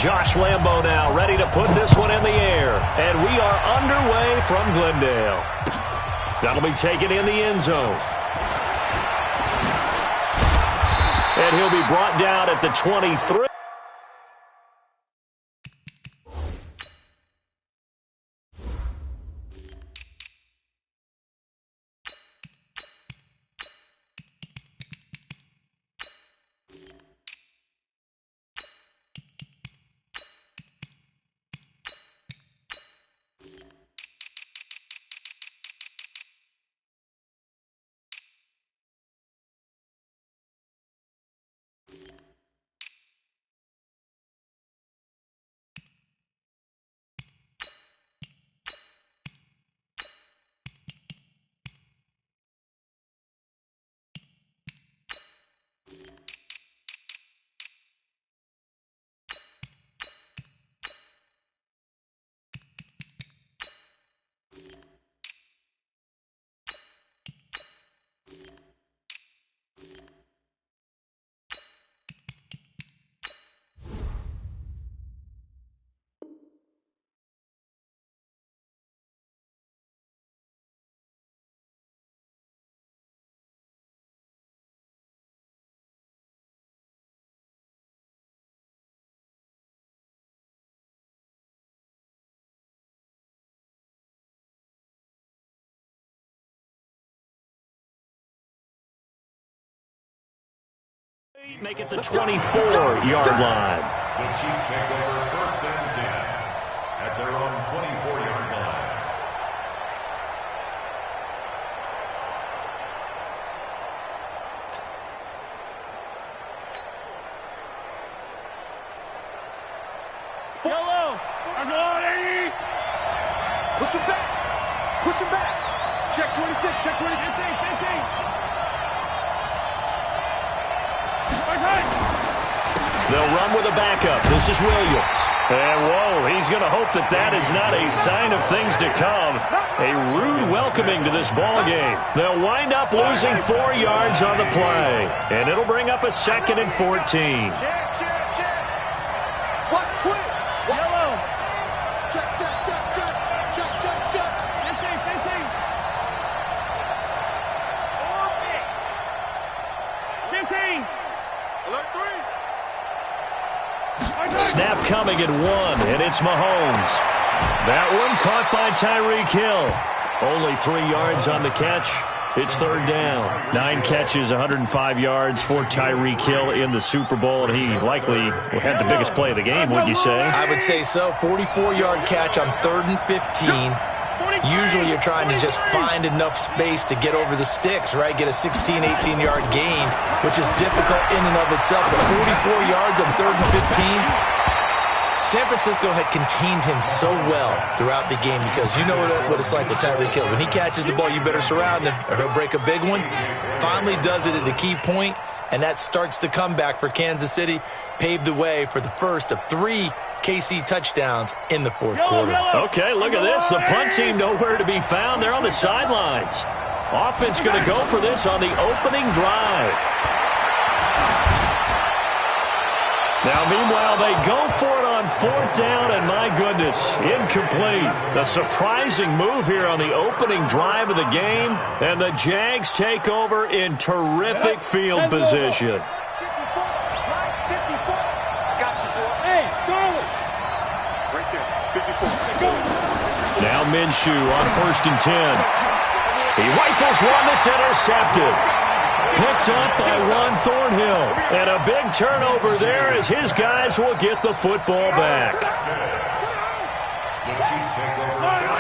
Josh Lambo now ready to put this one in the air. And we are underway from Glendale. That'll be taken in the end zone. And he'll be brought down at the 23. Make it the 24-yard line. The Chiefs make over 1st and 10 at their own 24-yard line. Yellow! I'm going! Push him back! Push him back! Check 26, check 26, 15! They'll run with a backup. This is Williams. And, whoa, he's going to hope that that is not a sign of things to come. A rude welcoming to this ball game. They'll wind up losing 4 yards on the play. And it'll bring up a 2nd and 14. Check. What? Twist. Yellow. Check. 15. 15. Alert 3. Snap coming at 1, and it's Mahomes. That one caught by Tyreek Hill. Only 3 yards on the catch. It's 3rd down. 9 catches, 105 yards for Tyreek Hill in the Super Bowl, and he likely had the biggest play of the game, wouldn't you say? I would say so. 44-yard catch on 3rd and 15. Usually you're trying to just find enough space to get over the sticks, right? Get a 16, 18-yard gain, which is difficult in and of itself. But 44 yards on 3rd and 15. San Francisco had contained him so well throughout the game because you know what it's like with Tyreek Hill. When he catches the ball, you better surround him or he'll break a big one. Finally does it at the key point, and that starts the comeback for Kansas City. Paved the way for the first of 3 KC touchdowns in the 4th quarter. Okay, look at this. The punt team nowhere to be found. They're on the sidelines. Offense going to go for this on the opening drive. Now, meanwhile, they go for it on 4th down, and my goodness, incomplete. A surprising move here on the opening drive of the game, and the Jags take over in terrific field position. Now Minshew on 1st and 10. He rifles one that's intercepted. Picked up by Juan Thornhill. And a big turnover there as his guys will get the football back.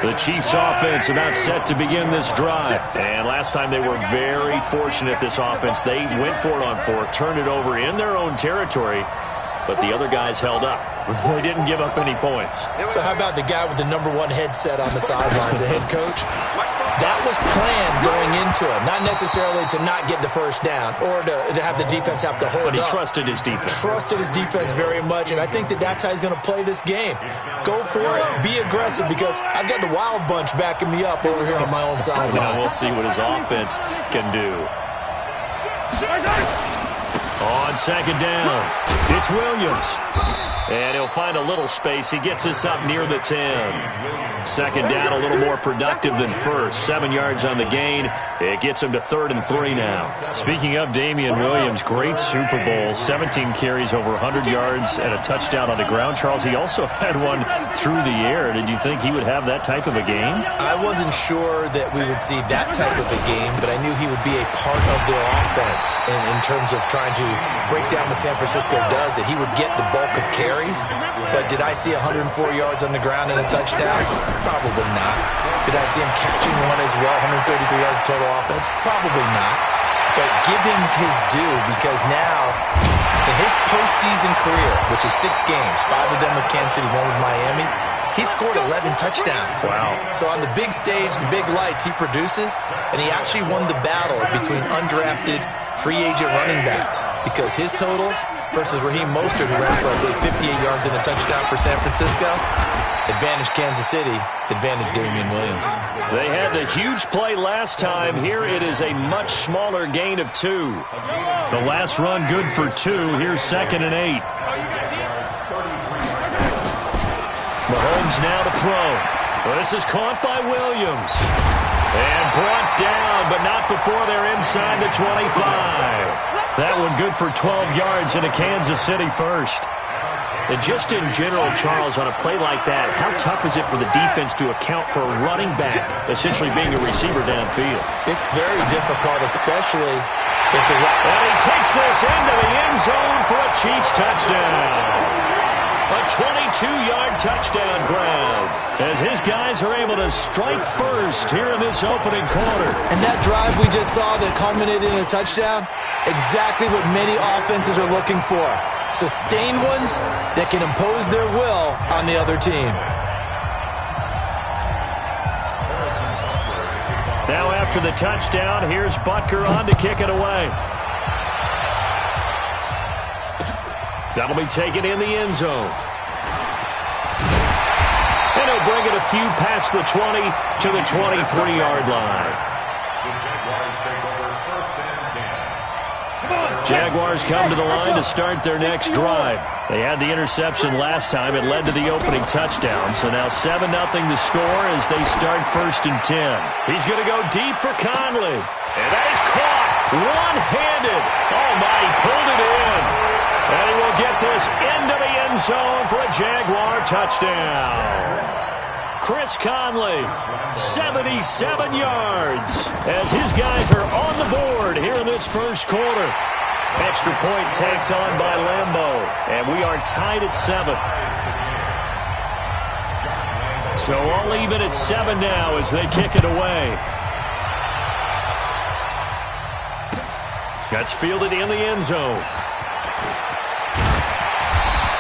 The Chiefs offense about set to begin this drive. And last time they were very fortunate, this offense. They went for it on 4, turned it over in their own territory. But the other guys held up. They didn't give up any points. So how about the guy with the #1 headset on the sidelines, the head coach? That was planned going into it, not necessarily to not get the first down or to have the defense have to hold up. But he trusted his defense. Trusted his defense very much, and I think that's how he's going to play this game. Go for it. Be aggressive because I've got the Wild Bunch backing me up over here on my own sideline. We'll see what his offense can do. On second down, it's Williams. And he'll find a little space. He gets us up near the 10. Second down, a little more productive than first. 7 yards on the gain. It gets him to 3rd and 3 now. Speaking of Damian Williams, great Super Bowl. 17 carries, over 100 yards, and a touchdown on the ground. Charles, he also had one through the air. Did you think he would have that type of a game? I wasn't sure that we would see that type of a game, but I knew he would be a part of their offense in terms of trying to break down what San Francisco does, that he would get the bulk of carries. But did I see 104 yards on the ground and a touchdown? Probably not. Did I see him catching one as well, 133 yards of total offense? Probably not. But give him his due, because now, in his postseason career, which is 6 games, 5 of them with Kansas City, 1 with Miami, he scored 11 touchdowns. Wow. So on the big stage, the big lights, he produces, and he actually won the battle between undrafted free agent running backs, because his total versus Raheem Mostert, who ran for, I believe, 58 yards and a touchdown for San Francisco. Advantage Kansas City, advantage Damian Williams. They had the huge play last time. Here it is a much smaller gain of 2. The last run good for 2. Here's 2nd and 8. Mahomes now to throw. Well, this is caught by Williams. And brought down, but not before they're inside the 25. That one good for 12 yards into Kansas City first. And just in general, Charles, on a play like that, how tough is it for the defense to account for a running back essentially being a receiver downfield? It's very difficult, especially if the... And he takes this into the end zone for a Chiefs touchdown. A 22-yard touchdown grab as his guys are able to strike first here in this opening quarter. And that drive we just saw that culminated in a touchdown, exactly what many offenses are looking for. Sustained ones that can impose their will on the other team. Now after the touchdown, here's Butker on to kick it away. That'll be taken in the end zone. And he'll bring it a few past the 20 to the 23-yard line. Jaguars come to the line to start their next drive. They had the interception last time. It led to the opening touchdown. So now 7-0 to score as they start 1st and 10. He's going to go deep for Conley. And that is caught one-handed. Oh, my, he pulled it in. And he will get this into the end zone for a Jaguar touchdown. Chris Conley, 77 yards, as his guys are on the board here in this first quarter. Extra point tacked on by Lambeau, and we are tied at 7. So all even at 7 now as they kick it away. That's fielded in the end zone.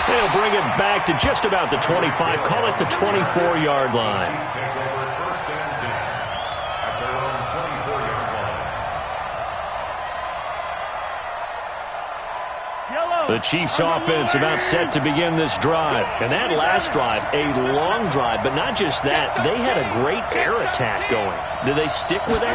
They'll bring it back to just about the 25. Call it the 24-yard line. The Chiefs offense about set to begin this drive. And that last drive, a long drive, but not just that. They had a great air attack going. Do they stick with that?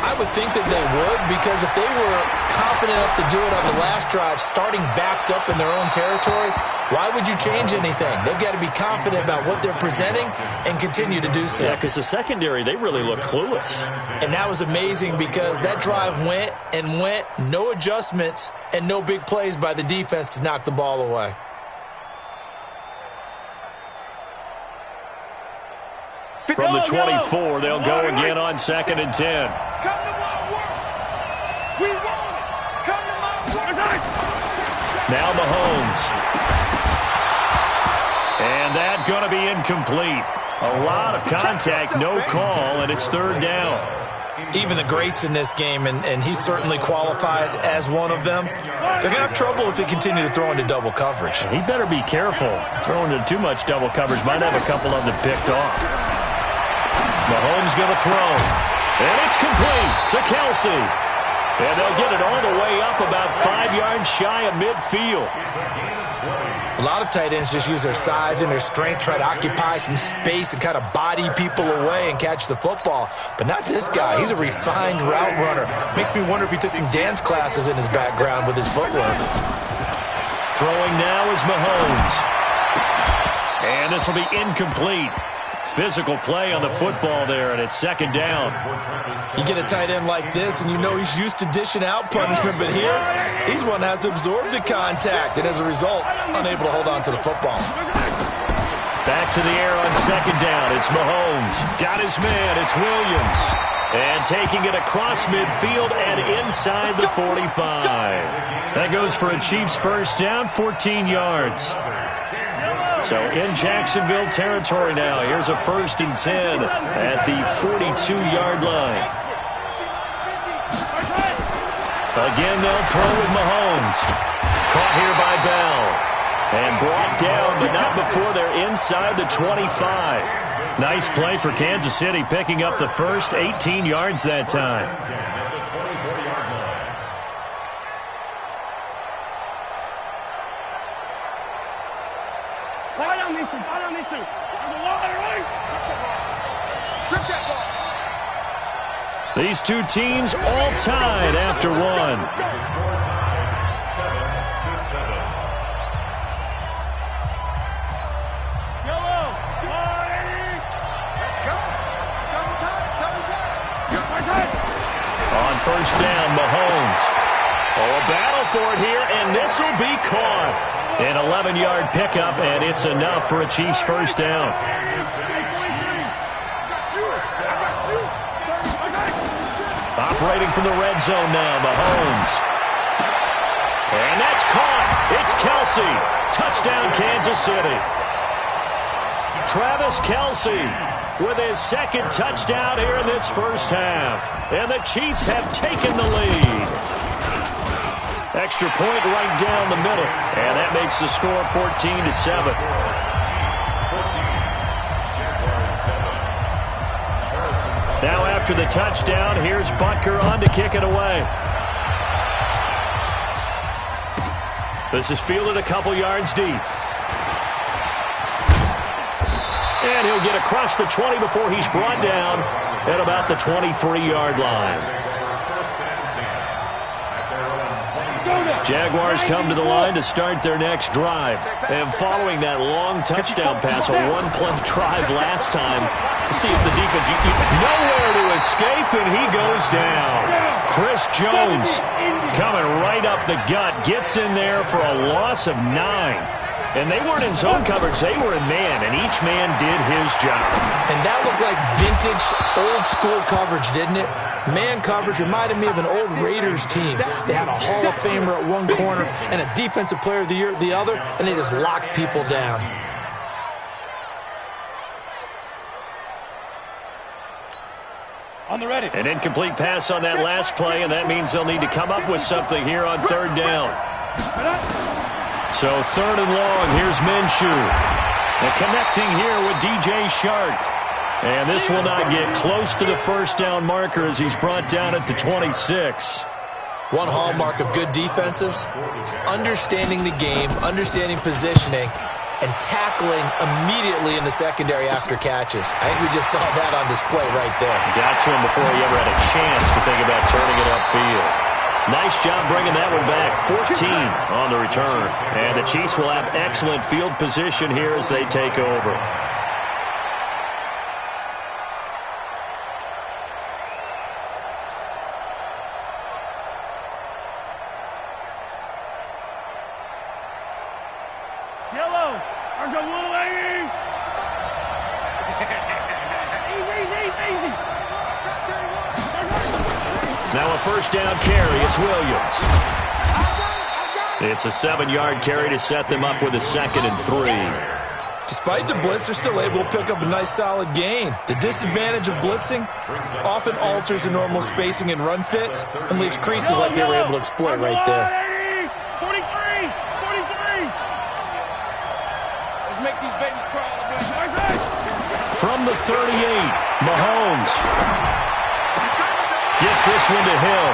I would think that they would, because if they were confident enough to do it on the last drive, starting backed up in their own territory, why would you change anything? They've got to be confident about what they're presenting and continue to do so. Yeah, because the secondary, they really looked clueless. And that was amazing because that drive went and went, no adjustments, and no big plays by the defense to knock the ball away. From the 24, they'll go again on 2nd and 10. Come to my work. We want it. Come to my work. Now Mahomes. And that going to be incomplete. A lot of contact, no call, and it's 3rd down. Even the greats in this game, and he certainly qualifies as one of them, they're going to have trouble if they continue to throw into double coverage. He better be careful. Throwing into too much double coverage might have a couple of them picked off. Mahomes going to throw. And it's complete to Kelsey. And they'll get it all the way up about 5 yards shy of midfield. A lot of tight ends just use their size and their strength, try to occupy some space and kind of body people away and catch the football. But not this guy. He's a refined route runner. Makes me wonder if he took some dance classes in his background with his footwork. Throwing now is Mahomes. And this will be incomplete. Physical play on the football there, and it's second down. You get a tight end like this, and you know he's used to dishing out punishment, but here, he's one that has to absorb the contact, and as a result, unable to hold on to the football. Back to the air on second down. It's Mahomes. Got his man. It's Williams. And taking it across midfield and inside the 45. That goes for a Chiefs first down, 14 yards. So in Jacksonville territory now. Here's a 1st and 10 at the 42-yard line. Again, they'll throw with Mahomes. Caught here by Bell. And brought down, but not before they're inside the 25. Nice play for Kansas City, picking up the first, 18 yards that time. These two teams all tied after one. On first down, Mahomes. Oh, a battle for it here, and this will be caught. An 11-yard pickup, and it's enough for a Chiefs first down. Operating from the red zone now, Mahomes. And that's caught. It's Kelsey. Touchdown, Kansas City. Travis Kelsey with his second touchdown here in this first half. And the Chiefs have taken the lead. Extra point right down the middle. And that makes the score 14-7. Now after the touchdown, here's Butker on to kick it away. This is fielded a couple yards deep. And he'll get across the 20 before he's brought down at about the 23-yard line. Jaguars come to the line to start their next drive. And following that long touchdown pass, a one-play drive last time, to see if the defense, nowhere to escape, and he goes down. Chris Jones coming right up the gut, gets in there for a loss of 9. And they weren't in zone coverage, they were in man, and each man did his job. And that looked like vintage, old-school coverage, didn't it? Man coverage reminded me of an old Raiders team. They had a Hall of Famer at one corner and a Defensive Player of the Year at the other, and they just locked people down. On the ready. An incomplete pass on that last play, and that means they'll need to come up with something here on third down. So third and long, here's Minshew. And connecting here with DJ Shark. And this will not get close to the first down marker as he's brought down at the 26. One hallmark of good defenses is understanding the game, understanding positioning, and tackling immediately in the secondary after catches. I think we just saw that on display right there. Got to him before he ever had a chance to think about turning it upfield. Nice job bringing that one back. 14 on the return. And the Chiefs will have excellent field position here as they take over. Yellow. Arms up, little ladies. Easy. Now a first down carry. It's Williams. It's a 7-yard carry to set them up with a 2nd and 3. Despite the blitz, they're still able to pick up a nice solid gain. The disadvantage of blitzing often alters the normal spacing and run fits and leaves creases like they were able to exploit right there. 43. Let's make these babies crawl. From the 38, Mahomes gets this one to Hill.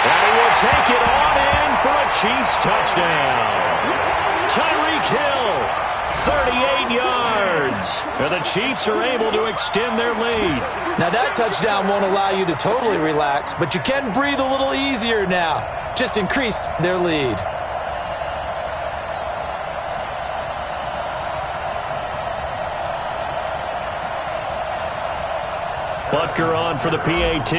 And he will take it on in for a Chiefs touchdown. Tyreek Hill, 38 yards. And the Chiefs are able to extend their lead. Now that touchdown won't allow you to totally relax, but you can breathe a little easier now. Just increased their lead. Butker on for the PAT.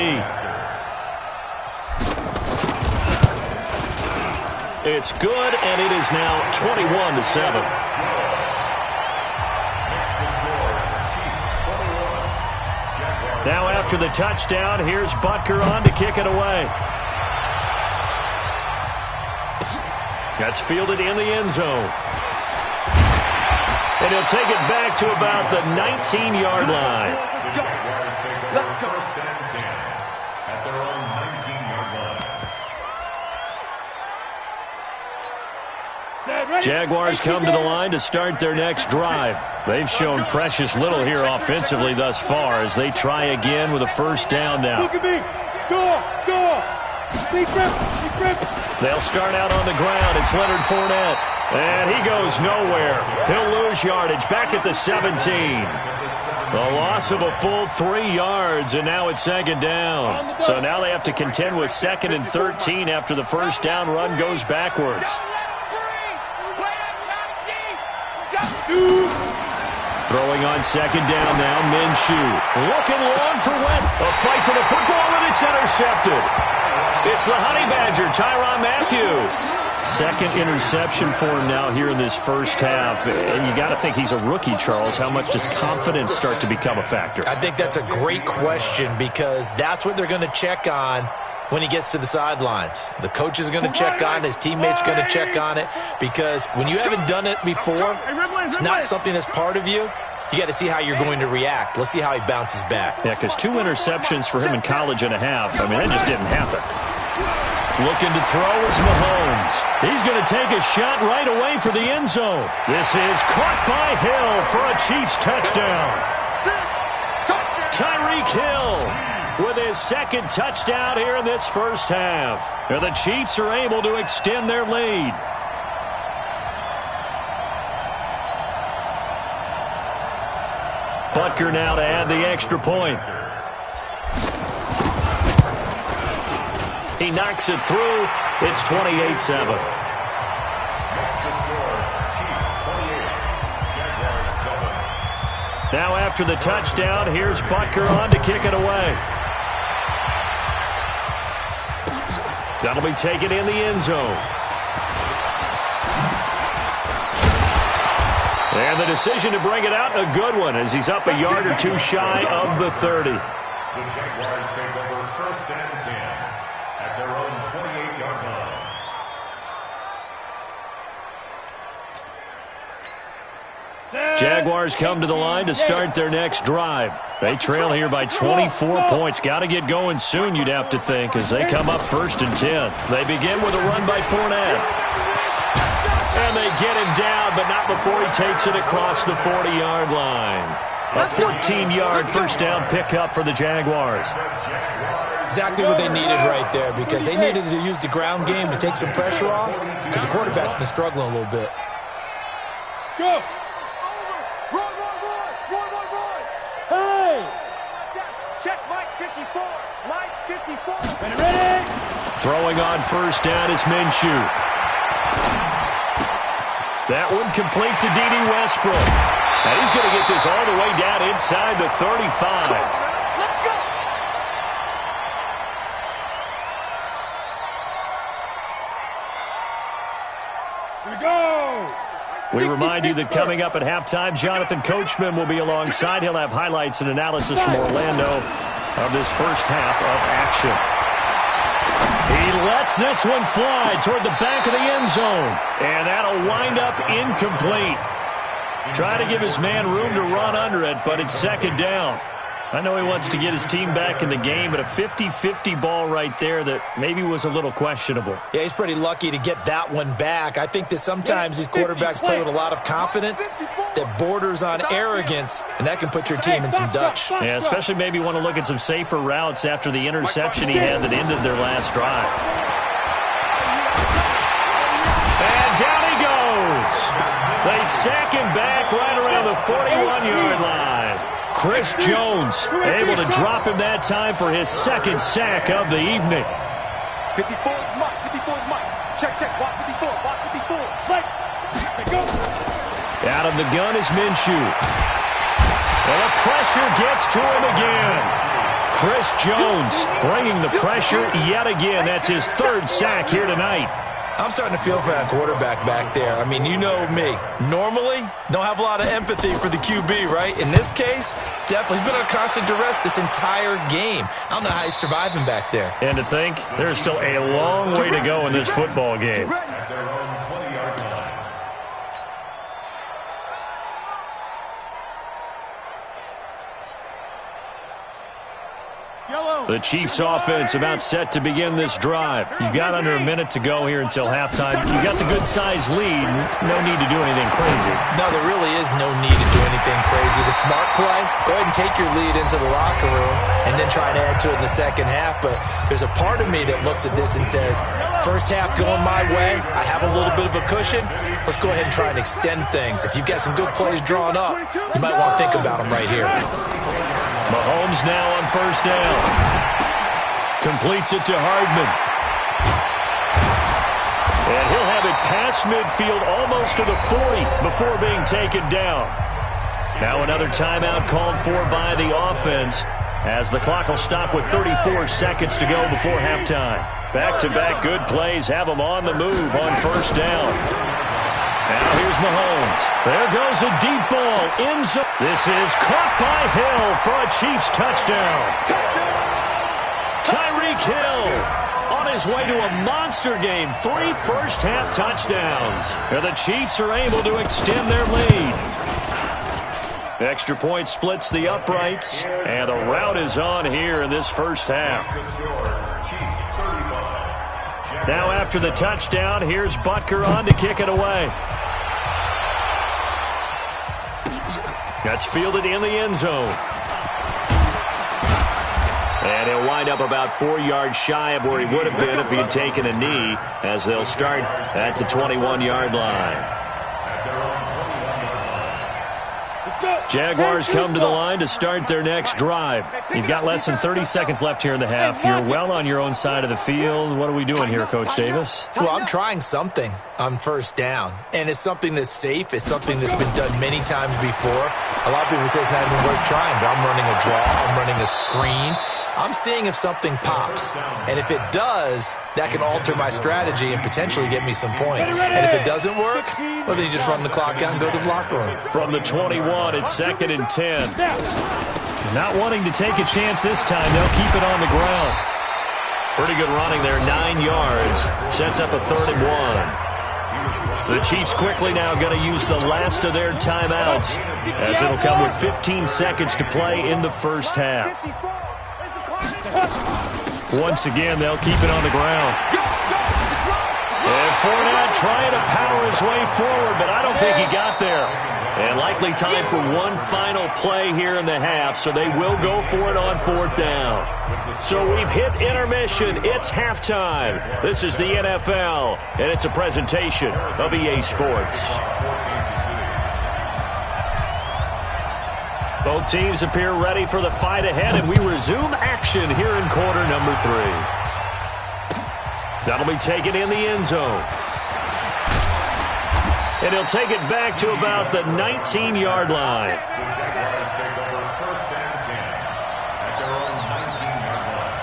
It's good, and it is now 21-7. Now after the touchdown, here's Butker on to kick it away. That's fielded in the end zone. And he'll take it back to about the 19-yard line. Let's go. First and 10 at their own 19-yard line. Jaguars come to the line to start their next drive. They've shown precious little here offensively thus far as they try again with a first down now. Look at me. Go. They'll start out on the ground. It's Leonard Fournette. And he goes nowhere. He'll lose yardage back at the 17. The loss of a full 3 yards, and now it's second down. So now they have to contend with 2nd and 13 after the first down run goes backwards. Throwing on second down now, Minshew. Looking long for Wentz. A fight for the football, and it's intercepted. It's the Honey Badger, Tyrann Mathieu. Second interception for him now here in this first half. And you got to think he's a rookie, Charles. How much does confidence start to become a factor? I think that's a great question because that's what they're going to check on when he gets to the sidelines. The coach is going to check on it. His teammates are going to check on it because when you haven't done it before, it's not something that's part of you. You got to see how you're going to react. Let's see how he bounces back. Yeah, because 2 interceptions for him in college and a half. I mean, that just didn't happen. Looking to throw is Mahomes. He's going to take a shot right away for the end zone. This is caught by Hill for a Chiefs touchdown. Tyreek Hill with his second touchdown here in this first half. And the Chiefs are able to extend their lead. Butker now to add the extra point. He knocks it through. It's 28-7. Now after the touchdown, here's Butker on to kick it away. That'll be taken in the end zone. And the decision to bring it out, a good one, as he's up a yard or two shy of the 30. The Jaguars take over first and 10 at their own 28-yard line. Jaguars come to the line to start their next drive. They trail here by 24 points. Got to get going soon, you'd have to think, as they come up first and 10. They begin with a run by Fournette. And they get him down, but not before he takes it across the 40-yard line. A 14-yard first down pickup for the Jaguars. Exactly what they needed right there because they needed to use the ground game to take some pressure off because the quarterback's been struggling a little bit. Go. Run. Hey. Check Mike 54. Mike 54. Ready? Throwing on first down is Minshew. That one complete to D.D. Westbrook. And he's going to get this all the way down inside the 35. Let's go. Here we go. We remind you that coming up at halftime, Jonathan Coachman will be alongside. He'll have highlights and analysis from Orlando of this first half of action. He lets this one fly toward the back of the end zone. And that'll wind up incomplete. Trying to give his man room to run under it, but it's second down. I know he wants to get his team back in the game, but a 50-50 ball right there that maybe was a little questionable. Yeah, he's pretty lucky to get that one back. I think that sometimes these quarterbacks play with a lot of confidence that borders on arrogance, and that can put your team in some Dutch. Yeah, especially maybe want to look at some safer routes after the interception he had that ended their last drive. And down he goes. They sack him back right around the 41-yard line. Chris Jones able to drop him that time for his second sack of the evening. 54 is Mike. 54 is Mike. Check, check. Block 54. Block 54. Flex. Go. Out of the gun is Minshew. And the pressure gets to him again. Chris Jones bringing the pressure yet again. That's his third sack here tonight. I'm starting to feel for that quarterback back there. I mean, you know me. Normally, don't have a lot of empathy for the QB, right? In this case, definitely. He's been under constant duress this entire game. I don't know how he's surviving back there. And to think, there's still a long way to go in this football game. At their own 20-yard line. The Chiefs offense about set to begin this drive. You've got under a minute to go here until halftime. You've got the good-sized lead. No need to do anything crazy. No, there really is no need to do anything crazy. The smart play, go ahead and take your lead into the locker room and then try to add to it in the second half. But there's a part of me that looks at this and says, first half going my way, I have a little bit of a cushion. Let's go ahead and try and extend things. If you've got some good plays drawn up, you might want to think about them right here. Mahomes now on first down. Completes it to Hardman. And he'll have it past midfield almost to the 40 before being taken down. Now another timeout called for by the offense as the clock will stop with 34 seconds to go before halftime. Back-to-back good plays have them on the move on first down. Now here's Mahomes. There goes a deep ball. End zone. This is caught by Hill for a Chiefs touchdown. Tyreek Hill on his way to a monster game. 3 first-half touchdowns. And the Chiefs are able to extend their lead. Extra point splits the uprights. And the route is on here in this first half. Now after the touchdown, here's Butker on to kick it away. That's fielded in the end zone. And he'll wind up about 4 yards shy of where he would have been if he had taken a knee, as they'll start at the 21-yard line. Jaguars come to the line to start their next drive. You've got less than 30 seconds left here in the half. You're well on your own side of the field. What are we doing here, Coach Davis? Well, I'm trying something on first down, and it's something that's safe. It's something that's been done many times before. A lot of people say it's not even worth trying, but I'm running a draw. I'm running a screen. I'm seeing if something pops, and if it does, that can alter my strategy and potentially get me some points. And if it doesn't work, well, then you just run the clock out and go to the locker room. From the 21, it's 2nd and 10. Not wanting to take a chance this time, they'll keep it on the ground. Pretty good running there, 9 yards. Sets up a 3rd and 1. The Chiefs quickly now going to use the last of their timeouts, as it'll come with 15 seconds to play in the first half. Once again, they'll keep it on the ground. And Fournette trying to power his way forward, but I don't think he got there. And likely time for one final play here in the half, so they will go for it on 4th down. So we've hit intermission. It's halftime. This is the NFL, and it's a presentation of EA Sports. Both teams appear ready for the fight ahead, and we resume action here in quarter number 3. That'll be taken in the end zone. And he'll take it back to about the 19-yard line. The Jaguars take over 1st and 10 at their own 19-yard line.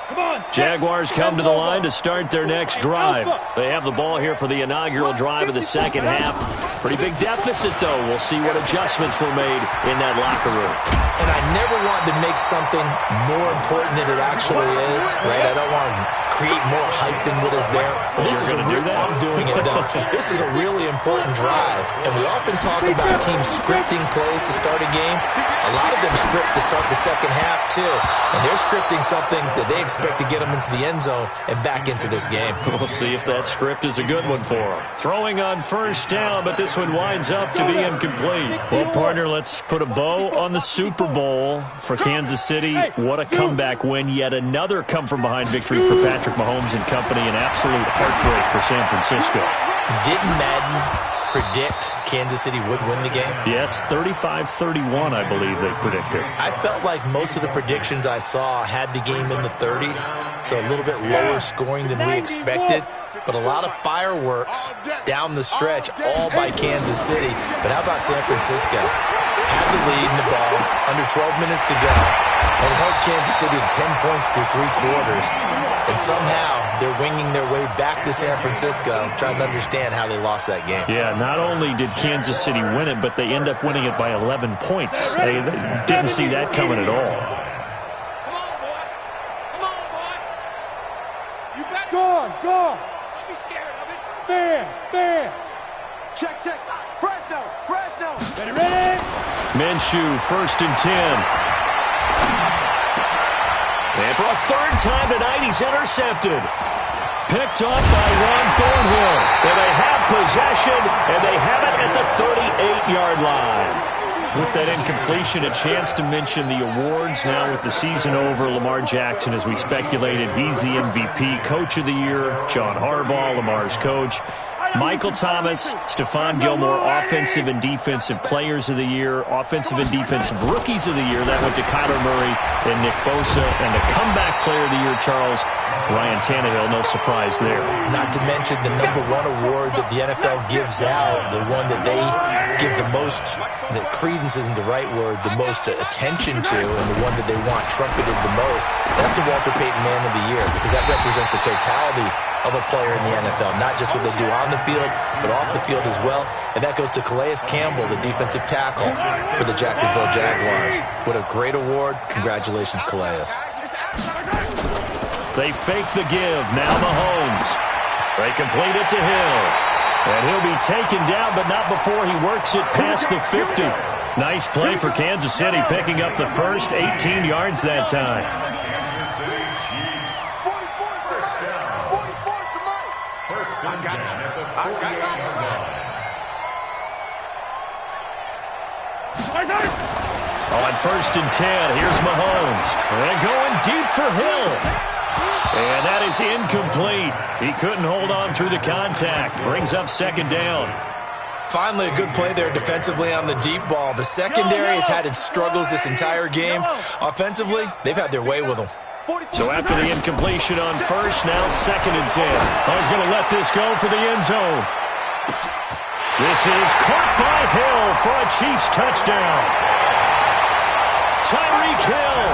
Come on, Jaguars come to the line to start their next drive. They have the ball here for the inaugural drive of the second half. Pretty big deficit, though. We'll see what adjustments were made in that locker room. And I never want to make something more important than it actually is, right? I don't want to create more hype than what is there. But this is I'm doing it, though. This is a really important drive. And we often talk about teams scripting plays to start a game. A lot of them script to start the second half, too. And they're scripting something that they expect to get them into the end zone and back into this game. We'll see if that script is a good one for them. Throwing on first down, but this one winds up to be incomplete. Well, partner, let's put a bow on the Super Bowl for Kansas City. What a comeback win. Yet another come-from-behind victory for Patrick Mahomes and company. An absolute heartbreak for San Francisco. Didn't Madden predict Kansas City would win the game? Yes, 35-31, I believe they predicted. I felt like most of the predictions I saw had the game in the 30s, so a little bit lower scoring than we expected, but a lot of fireworks down the stretch, all by Kansas City. But how about San Francisco? Had the lead in the ball, under 12 minutes to go, and held Kansas City to 10 points through 3 quarters. And somehow they're winging their way back to San Francisco, trying to understand how they lost that game. Yeah, not only did Kansas City win it, but they end up winning it by 11 points. They didn't see that coming at all. Come on, boy. Come on, boy. You better. Go on. Don't be scared of it. Stand. Check. Fresno. Ready? Minshew, 1st and 10. And for a third time tonight, he's intercepted. Picked up by Ron Thornhill. And they have possession, and they have it at the 38-yard line. With that incompletion, a chance to mention the awards. Now with the season over, Lamar Jackson, as we speculated, he's the MVP, Coach of the Year. John Harbaugh, Lamar's coach. Michael Thomas, Stephon Gilmore, Offensive and Defensive Players of the Year, Offensive and Defensive Rookies of the Year. That went to Kyler Murray and Nick Bosa. And the Comeback Player of the Year, Charles, Ryan Tannehill, no surprise there. Not to mention the #1 award that the NFL gives out, the one that they give the most, that credence isn't the right word, the most attention to, and the one that they want trumpeted the most. That's the Walter Payton Man of the Year, because that represents the totality of a player in the NFL, not just what they do on the field, but off the field as well. And that goes to Calais Campbell, the defensive tackle for the Jacksonville Jaguars. What a great award. Congratulations, Calais. They fake the give. Now Mahomes. They complete it to Hill. And he'll be taken down, but not before he works it past the 50. Nice play for Kansas City, picking up the first 18 yards that time. On 1st and 10, here's Mahomes. And going deep for Hill. And that is incomplete. He couldn't hold on through the contact. Brings up 2nd down. Finally, a good play there defensively on the deep ball. The secondary has had its struggles this entire game. Offensively, they've had their way with them. So after the incompletion on 1st, now 2nd and 10. He's going to let this go for the end zone. This is caught by Hill for a Chiefs touchdown. Tyreek Hill,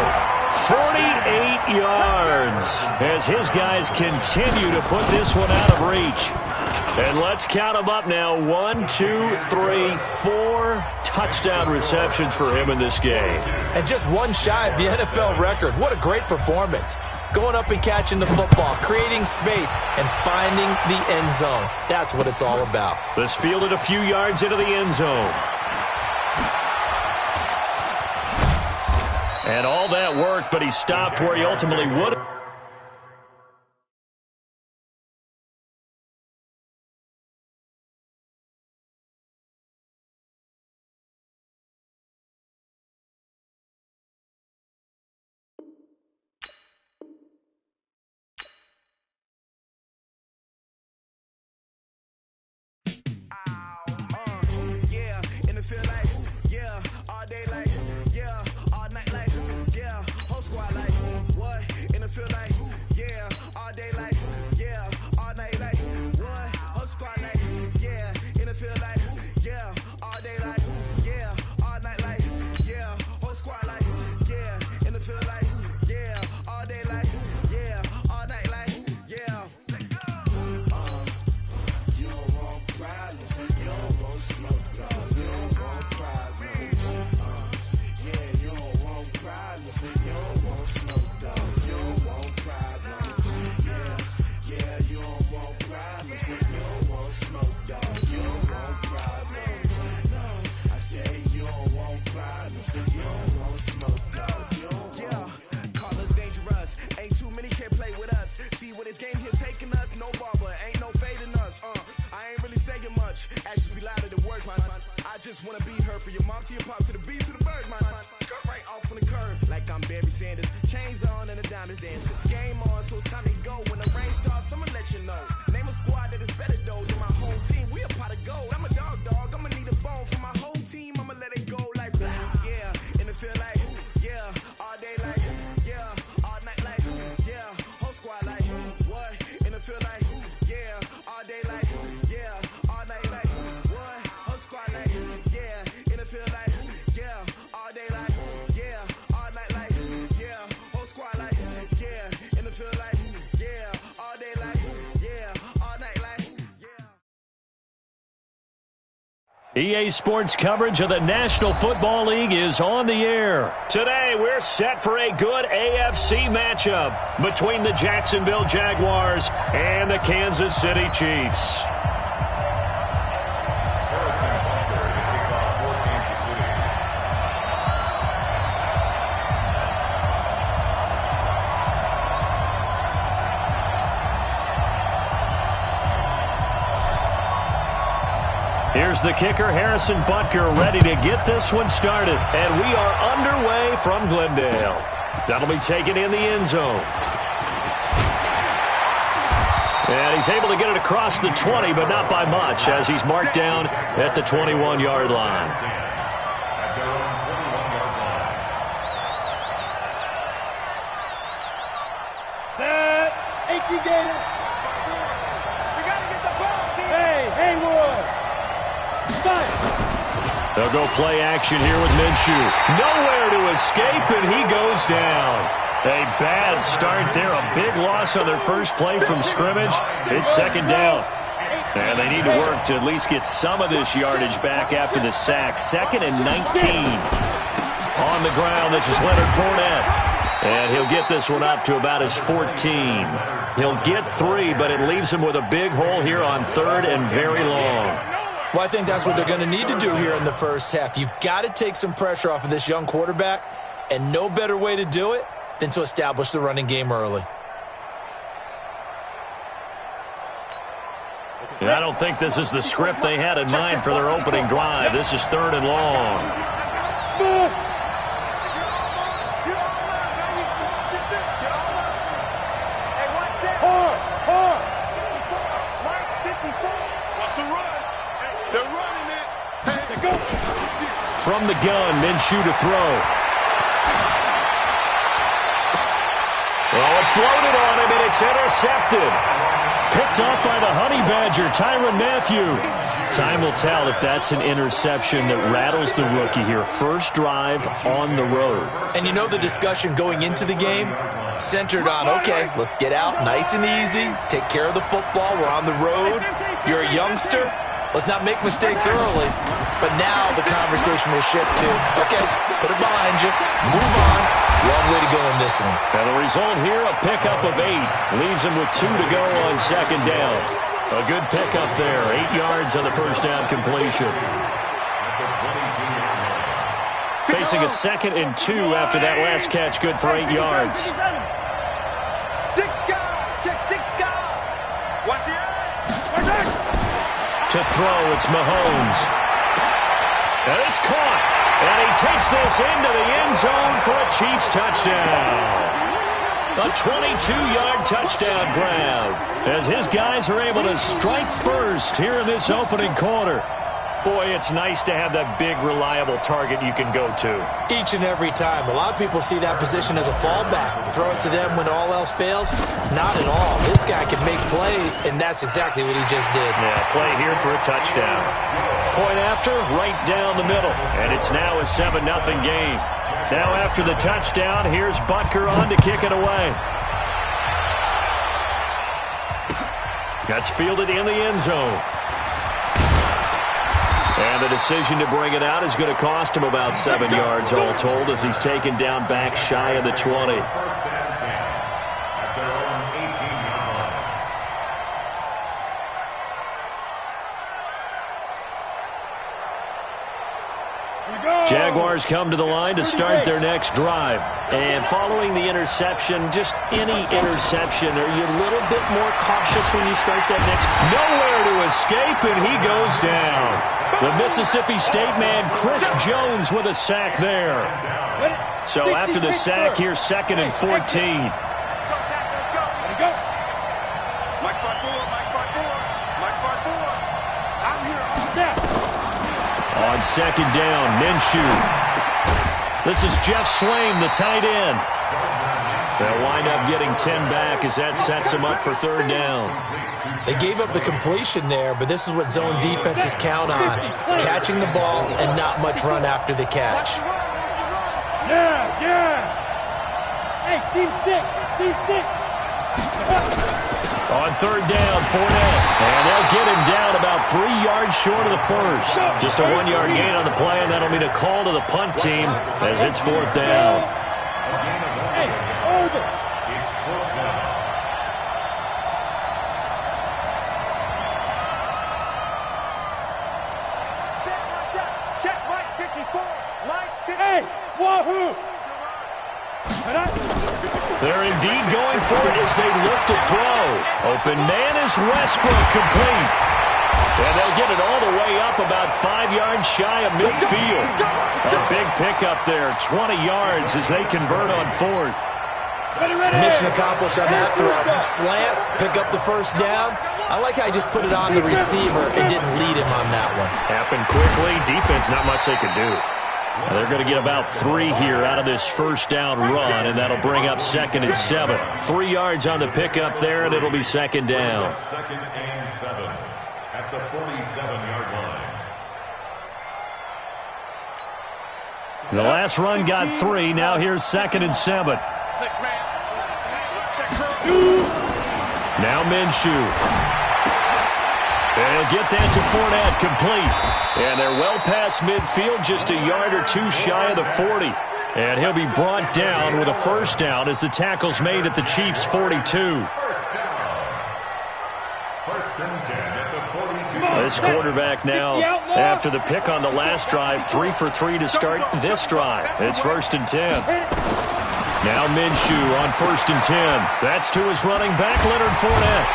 48 yards, as his guys continue to put this one out of reach. And let's count them up now. 1, 2, 3, 4 touchdown receptions for him in this game. And just one shy of the NFL record. What a great performance. Going up and catching the football, creating space, and finding the end zone. That's what it's all about. This fielded a few yards into the end zone. And all that worked, but he stopped where he ultimately would have. Feel just wanna be her. For your mom to your pop to the beat to the bird, man. Cut right off on the curb like I'm Barry Sanders. Chains on and the diamonds dancing. Game on, so it's time to go. When the rain starts, I'ma let you know. Name a squad that is better though than my whole team. We a pot of gold. I'm a dog. I'ma need a bone for my whole team. I'ma let it go like yeah. And it feel like yeah. All day like yeah. All night like yeah. Whole squad like what? And it feel like yeah. All day like yeah. All night like what? Whole squad like yeah. And it feel like yeah. All day like yeah. All night like yeah. Whole squad like yeah. And it feel like yeah. All day like yeah. All night like yeah. EA Sports coverage of the National Football League is on the air. Today, we're set for a good AFC matchup between the Jacksonville Jaguars and the Kansas City Chiefs. Here's the kicker, Harrison Butker, ready to get this one started. And we are underway from Glendale. That'll be taken in the end zone. And he's able to get it across the 20, but not by much, as he's marked down at the 21-yard line. Set. Incubator. We got to get the ball, team. Hey, Haywood. They'll go play action here with Minshew. Nowhere to escape, and he goes down. A bad start there. A big loss on their first play from scrimmage. It's second down. And they need to work to at least get some of this yardage back after the sack. 2nd and 19. On the ground, this is Leonard Fournette. And he'll get this one up to about his 14. He'll get 3, but it leaves him with a big hole here on 3rd and very long. Well, I think that's what they're going to need to do here in the first half. You've got to take some pressure off of this young quarterback, and no better way to do it than to establish the running game early. And I don't think this is the script they had in mind for their opening drive. This is 3rd and long. From the gun, Minshew to throw. Oh, it floated on him, and it's intercepted. Picked off by the Honey Badger, Tyrann Mathieu. Time will tell if that's an interception that rattles the rookie here. First drive on the road. And you know the discussion going into the game centered on, okay, let's get out nice and easy, take care of the football, we're on the road, you're a youngster, let's not make mistakes early. But now the conversation will shift to, okay, put it behind you, move on. Long way to go in this one. And the result here, a pickup of 8. Leaves him with 2 to go on second down. A good pickup there. 8 yards on the first down completion. Facing a 2nd and 2 after that last catch. Good for 8 yards. 6 guys. Check 6 guys. Watch the edge. To throw, it's Mahomes. And it's caught. And he takes this into the end zone for a Chiefs touchdown. A 22-yard touchdown grab as his guys are able to strike first here in this opening quarter. Boy, it's nice to have that big, reliable target you can go to. Each and every time. A lot of people see that position as a fallback. Throw it to them when all else fails. Not at all. This guy can make plays, and that's exactly what he just did. Yeah, play here for a touchdown. Point after, right down the middle. And it's now a 7-0 game. Now after the touchdown, here's Butker on to kick it away. That's fielded in the end zone. And the decision to bring it out is going to cost him about 7 yards all told as he's taken down back shy of the 20. First and 10 at their own 18-yard line. Jaguars come to the line to start their next drive. And following the interception, just any interception, are you a little bit more cautious when you start that next? Nowhere to escape, and he goes down. The Mississippi State man, Chris Jones, with a sack there. So after the sack, here's 2nd and 14. On 2nd down, Minshew. This is Jeff Swaim, the tight end. They'll wind up getting 10 back as that sets them up for 3rd down. They gave up the completion there, but this is what zone defenses count on. Catching the ball and not much run after the catch. Hey, team 6. On 3rd down, Fournette. And they'll get him down about 3 yards short of the first. Just a 1-yard gain on the play, and that'll mean a call to the punt team as it's 4th down. Hey, over. It's 4th down. Check right 54. Line 50. Hey, wahoo. They're indeed going for it as they look to throw. Open man is Westbrook, complete. And they'll get it all the way up about 5 yards shy of midfield. A big pickup there, 20 yards as they convert on 4th. Mission accomplished on that throw. Slant, pick up the first down. I like how he just put it on the receiver and didn't lead him on that one. Happened quickly. Defense, not much they could do. They're going to get about 3 here out of this 1st down run, and that'll bring up 2nd and 7. 3 yards on the pickup there, and it'll be 2nd down. 2nd and 7 at the 47-yard line. The last run got 3. Now here's 2nd and 7. 6-man. Check for Now Minshew. They'll get that to Fournette, complete. And they're well past midfield, just a yard or 2 shy of the 40. And he'll be brought down with a 1st down as the tackle's made at the Chiefs' 42. 1st and 10 at the 42. This quarterback now, after the pick on the last drive, 3 for 3 to start this drive. It's 1st and 10. Now Minshew on 1st and 10. That's to his running back, Leonard Fournette.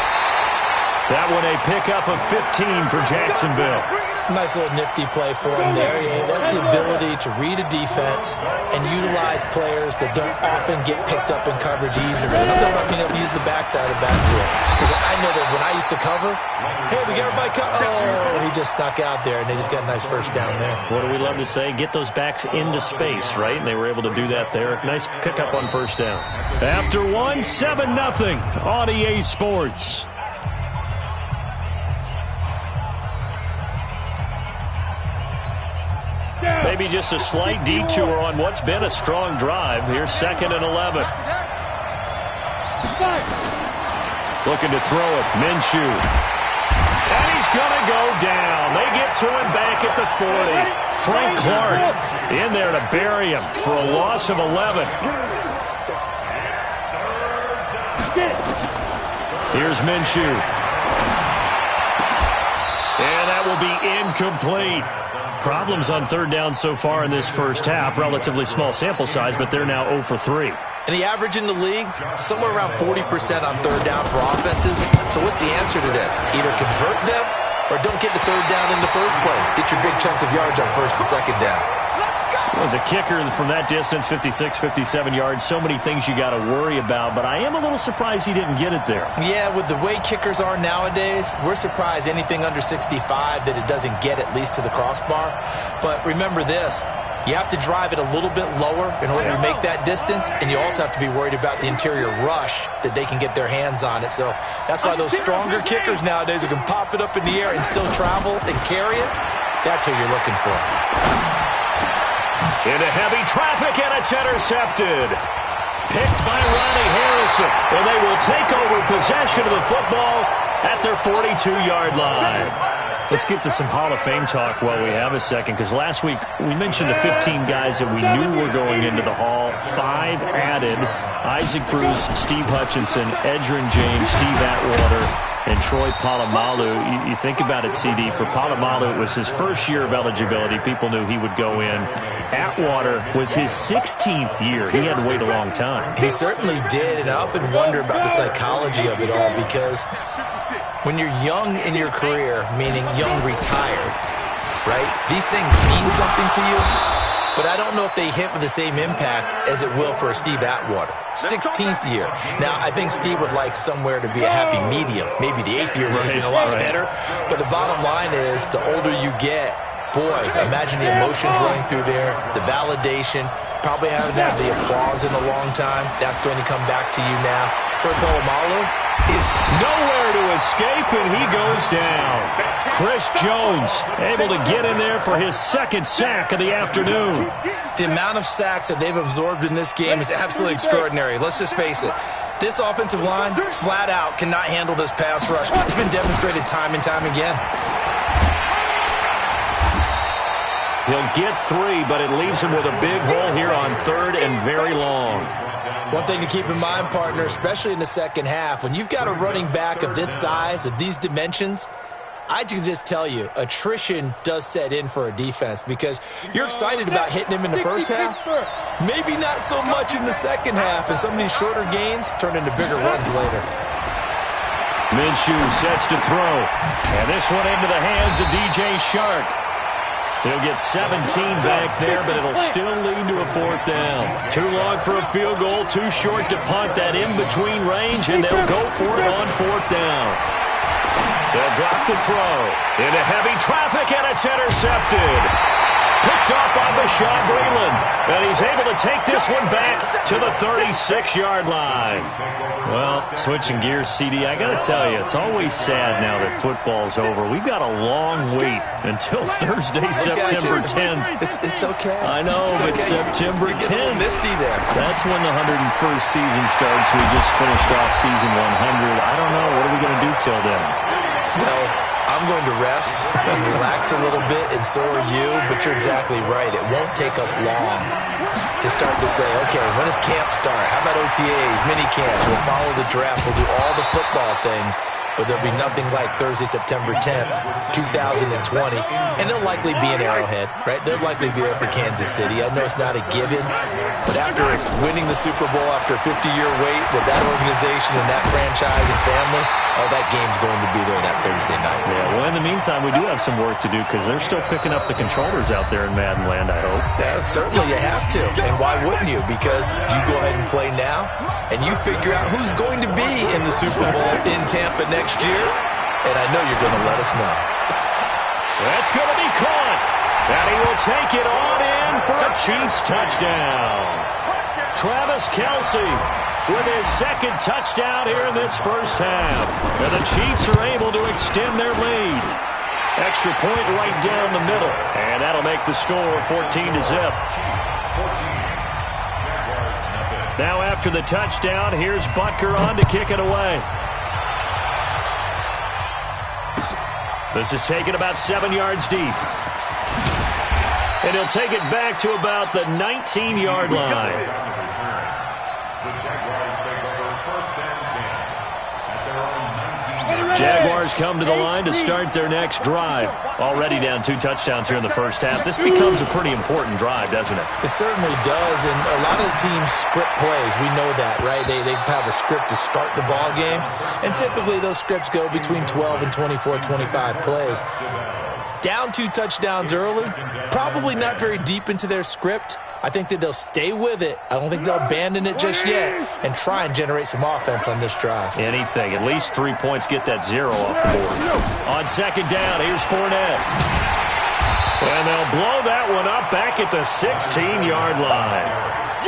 That one a pickup of 15 for Jacksonville. Nice little nifty play for him there. Yeah, that's the ability to read a defense and utilize players that don't often get picked up in coverage easily. They don't being able to use the backside of the backfield. Because I know that when I used to cover, hey, we got everybody Oh, he just snuck out there, and they just got a nice 1st down there. What do we love to say? Get those backs into space, right? And they were able to do that there. Nice pickup on 1st down. After 1, 7-0 on EA Sports. Maybe just a slight detour on what's been a strong drive. Here's 2nd and 11. Looking to throw it. Minshew. And he's going to go down. They get to him back at the 40. Frank Clark in there to bury him for a loss of 11. Here's Minshew. And that will be incomplete. Problems on 3rd down so far in this 1st half. Relatively small sample size, but they're now 0 for 3. And the average in the league, somewhere around 40% on 3rd down for offenses. So what's the answer to this? Either convert them or don't get the 3rd down in the first place. Get your big chunks of yards on 1st and 2nd down. As a kicker from that distance, 56, 57 yards, so many things you got to worry about, but I am a little surprised he didn't get it there. Yeah, with the way kickers are nowadays, we're surprised anything under 65 that it doesn't get at least to the crossbar. But remember this, you have to drive it a little bit lower in order to make that distance, and you also have to be worried about the interior rush that they can get their hands on it. So that's why those stronger kickers nowadays who can pop it up in the air and still travel and carry it, that's who you're looking for. Into heavy traffic, and it's intercepted. Picked by Ronnie Harrison, and they will take over possession of the football at their 42-yard line. Let's get to some Hall of Fame talk while we have a second, because last week we mentioned the 15 guys that we knew were going into the Hall. 5 added: Isaac Bruce, Steve Hutchinson, Edgerrin James, Steve Atwater, And Troy Polamalu, you think about it, CD, for Polamalu, it was his first year of eligibility. People knew he would go in. Atwater was his 16th year. He had to wait a long time. He certainly did, and I often wonder about the psychology of it all, because when you're young in your career, meaning young retired, right, these things mean something to you, but I don't know if they hit with the same impact as it will for a Steve Atwater. 16th year. Now, I think Steve would like somewhere to be a happy medium. Maybe the 8th year would have been a lot better. But the bottom line is, the older you get, boy, imagine the emotions running through there, the validation, probably haven't had the applause in a long time. That's going to come back to you now. Troy Polamalu is nowhere to escape, and he goes down. Chris Jones able to get in there for his second sack of the afternoon. The amount of sacks that they've absorbed in this game is absolutely extraordinary. Let's just face it. This offensive line, flat out, cannot handle this pass rush. It's been demonstrated time and time again. He'll get 3, but it leaves him with a big hole here on 3rd and very long. One thing to keep in mind, partner, especially in the second half, when you've got a running back of this size, of these dimensions, I can just tell you, attrition does set in for a defense, because you're excited about hitting him in the first half, maybe not so much in the second half, and some of these shorter gains turn into bigger runs later. Minshew sets to throw, and this one into the hands of DJ Shark. He'll get 17 back there, but it'll still lead to a 4th down. Too long for a field goal, too short to punt that in-between range, and they'll go for it on 4th down. They'll drop to throw into heavy traffic, and it's intercepted. Picked off by Bashaud Breeland, and he's able to take this one back to the 36-yard line. Well, switching gears, CD, I got to tell you, it's always sad now that football's over. We've got a long wait until Thursday, September 10th. It's okay. I know, but okay. September 10th. A little misty there. That's when the 101st season starts. We just finished off season 100. I don't know. What are we going to do till then? Well, I'm going to rest and relax a little bit, and so are you, but you're exactly right. It won't take us long to start to say, okay, when does camp start? How about OTAs, mini camps? We'll follow the draft. We'll do all the football things, but there'll be nothing like Thursday, September 10th, 2020, and they'll likely be in Arrowhead, right? They'll likely be there for Kansas City. I know it's not a given, but after winning the Super Bowl after a 50-year wait with that organization and that franchise and family, that game's going to be there that Thursday night. Yeah, well, in the meantime, we do have some work to do, because they're still picking up the controllers out there in Madden Land, I hope. Yeah, certainly you have to. And why wouldn't you? Because you go ahead and play now, and you figure out who's going to be in the Super Bowl in Tampa next year, and I know you're going to let us know. That's going to be caught, and he will take it on in for a Chiefs touchdown. Travis Kelce with his second touchdown here in this first half. And the Chiefs are able to extend their lead. Extra point right down the middle. And that'll make the score 14-0. Now after the touchdown, here's Butker on to kick it away. This is taken about 7 yards deep. And he'll take it back to about the 19-yard line. Jaguars come to the line to start their next drive. Already down 2 touchdowns here in the first half. This becomes a pretty important drive, doesn't it? It certainly does, and a lot of the teams script plays. We know that, right? They have a script to start the ball game, and typically those scripts go between 12 and 24, 25 plays. Down 2 touchdowns early, probably not very deep into their script. I think that they'll stay with it. I don't think they'll abandon it just yet and try and generate some offense on this drive. Anything. At least 3 points, get that 0 off the board. On second down, here's Fournette. And they'll blow that one up back at the 16-yard line.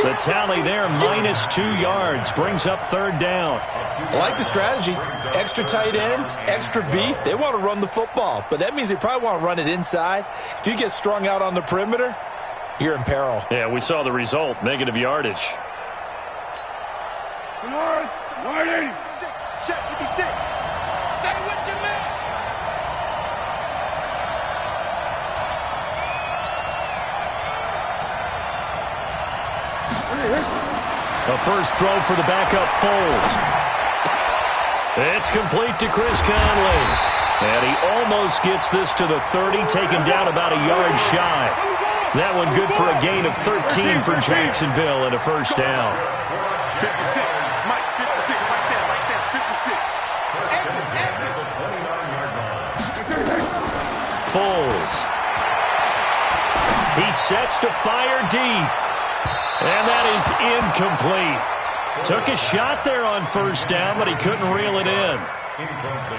The tally there, -2 yards, brings up 3rd down. I like the strategy. Extra tight ends, extra beef. They want to run the football, but that means they probably want to run it inside. If you get strung out on the perimeter, you're in peril. Yeah, we saw the result, negative yardage. Marty! Check 56. Stay with your man. A first throw for the backup Foles. It's complete to Chris Conley. And he almost gets this to the 30, taken down about a yard shy. That one good for a gain of 13 for Jacksonville and a first down. 56. Mike, 56. Right there, 56. Foles. He sets to fire deep. And that is incomplete. Took a shot there on first down, but he couldn't reel it in.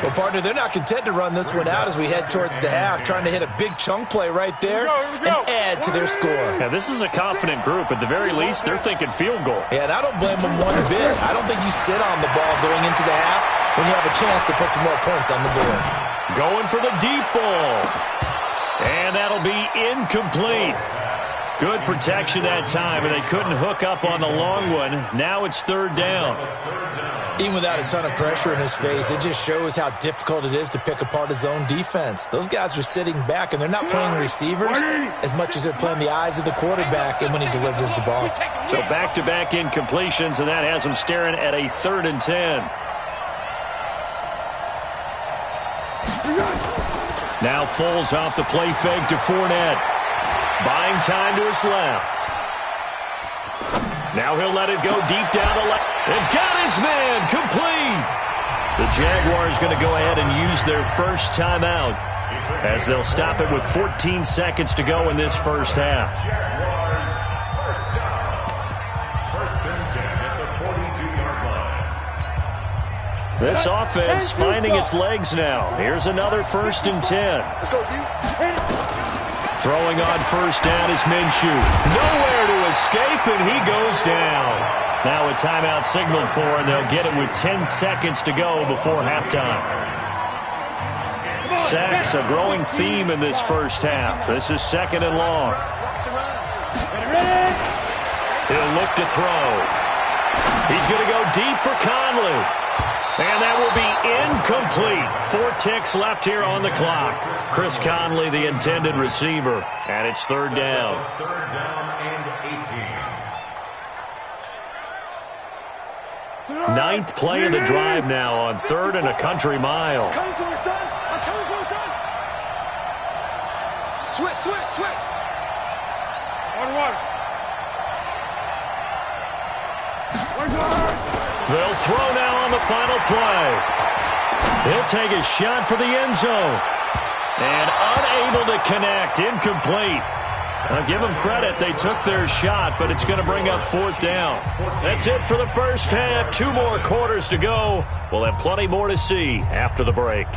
Well, partner, they're not content to run this one out as we head towards the half, trying to hit a big chunk play right there and add to their score. Yeah, this is a confident group. At the very least, they're thinking field goal. Yeah, and I don't blame them one bit. I don't think you sit on the ball going into the half when you have a chance to put some more points on the board. Going for the deep ball. And that'll be incomplete. Good protection that time, and they couldn't hook up on the long one. Now it's third down. Even without a ton of pressure in his face, it just shows how difficult it is to pick apart his own defense. Those guys are sitting back, and they're not playing receivers as much as they're playing the eyes of the quarterback and when he delivers the ball. So back-to-back incompletions, and that has them staring at a 3rd and 10. Now Foles off the play fake to Fournette. Buying time to his left. Now he'll let it go deep down the left. And got his man complete. The Jaguars going to go ahead and use their first timeout as they'll stop it with 14 seconds to go in this first half. Jaguars first down. 1st and 10 at the 42-yard line. This offense finding its legs now. Here's another 1st and 10. Let's go, D. Throwing on first down is Minshew. Nowhere to escape, and he goes down. Now a timeout signaled for, and they'll get it with 10 seconds to go before halftime. Sacks, a growing theme in this first half. This is 2nd and long. He'll look to throw. He's going to go deep for Conley. And that will be incomplete. 4 ticks left here on the clock. Chris Conley, the intended receiver. And it's 3rd down. 3rd down and 18. 9th play of the drive now on 3rd and a country mile. Coming for you, son. I'm coming for you, son. Switch. 1-1. They'll throw now on the final play. He'll take a shot for the end zone. And unable to connect. Incomplete. I'll give them credit. They took their shot, but it's going to bring up 4th down. That's it for the first half. 2 more quarters to go. We'll have plenty more to see after the break.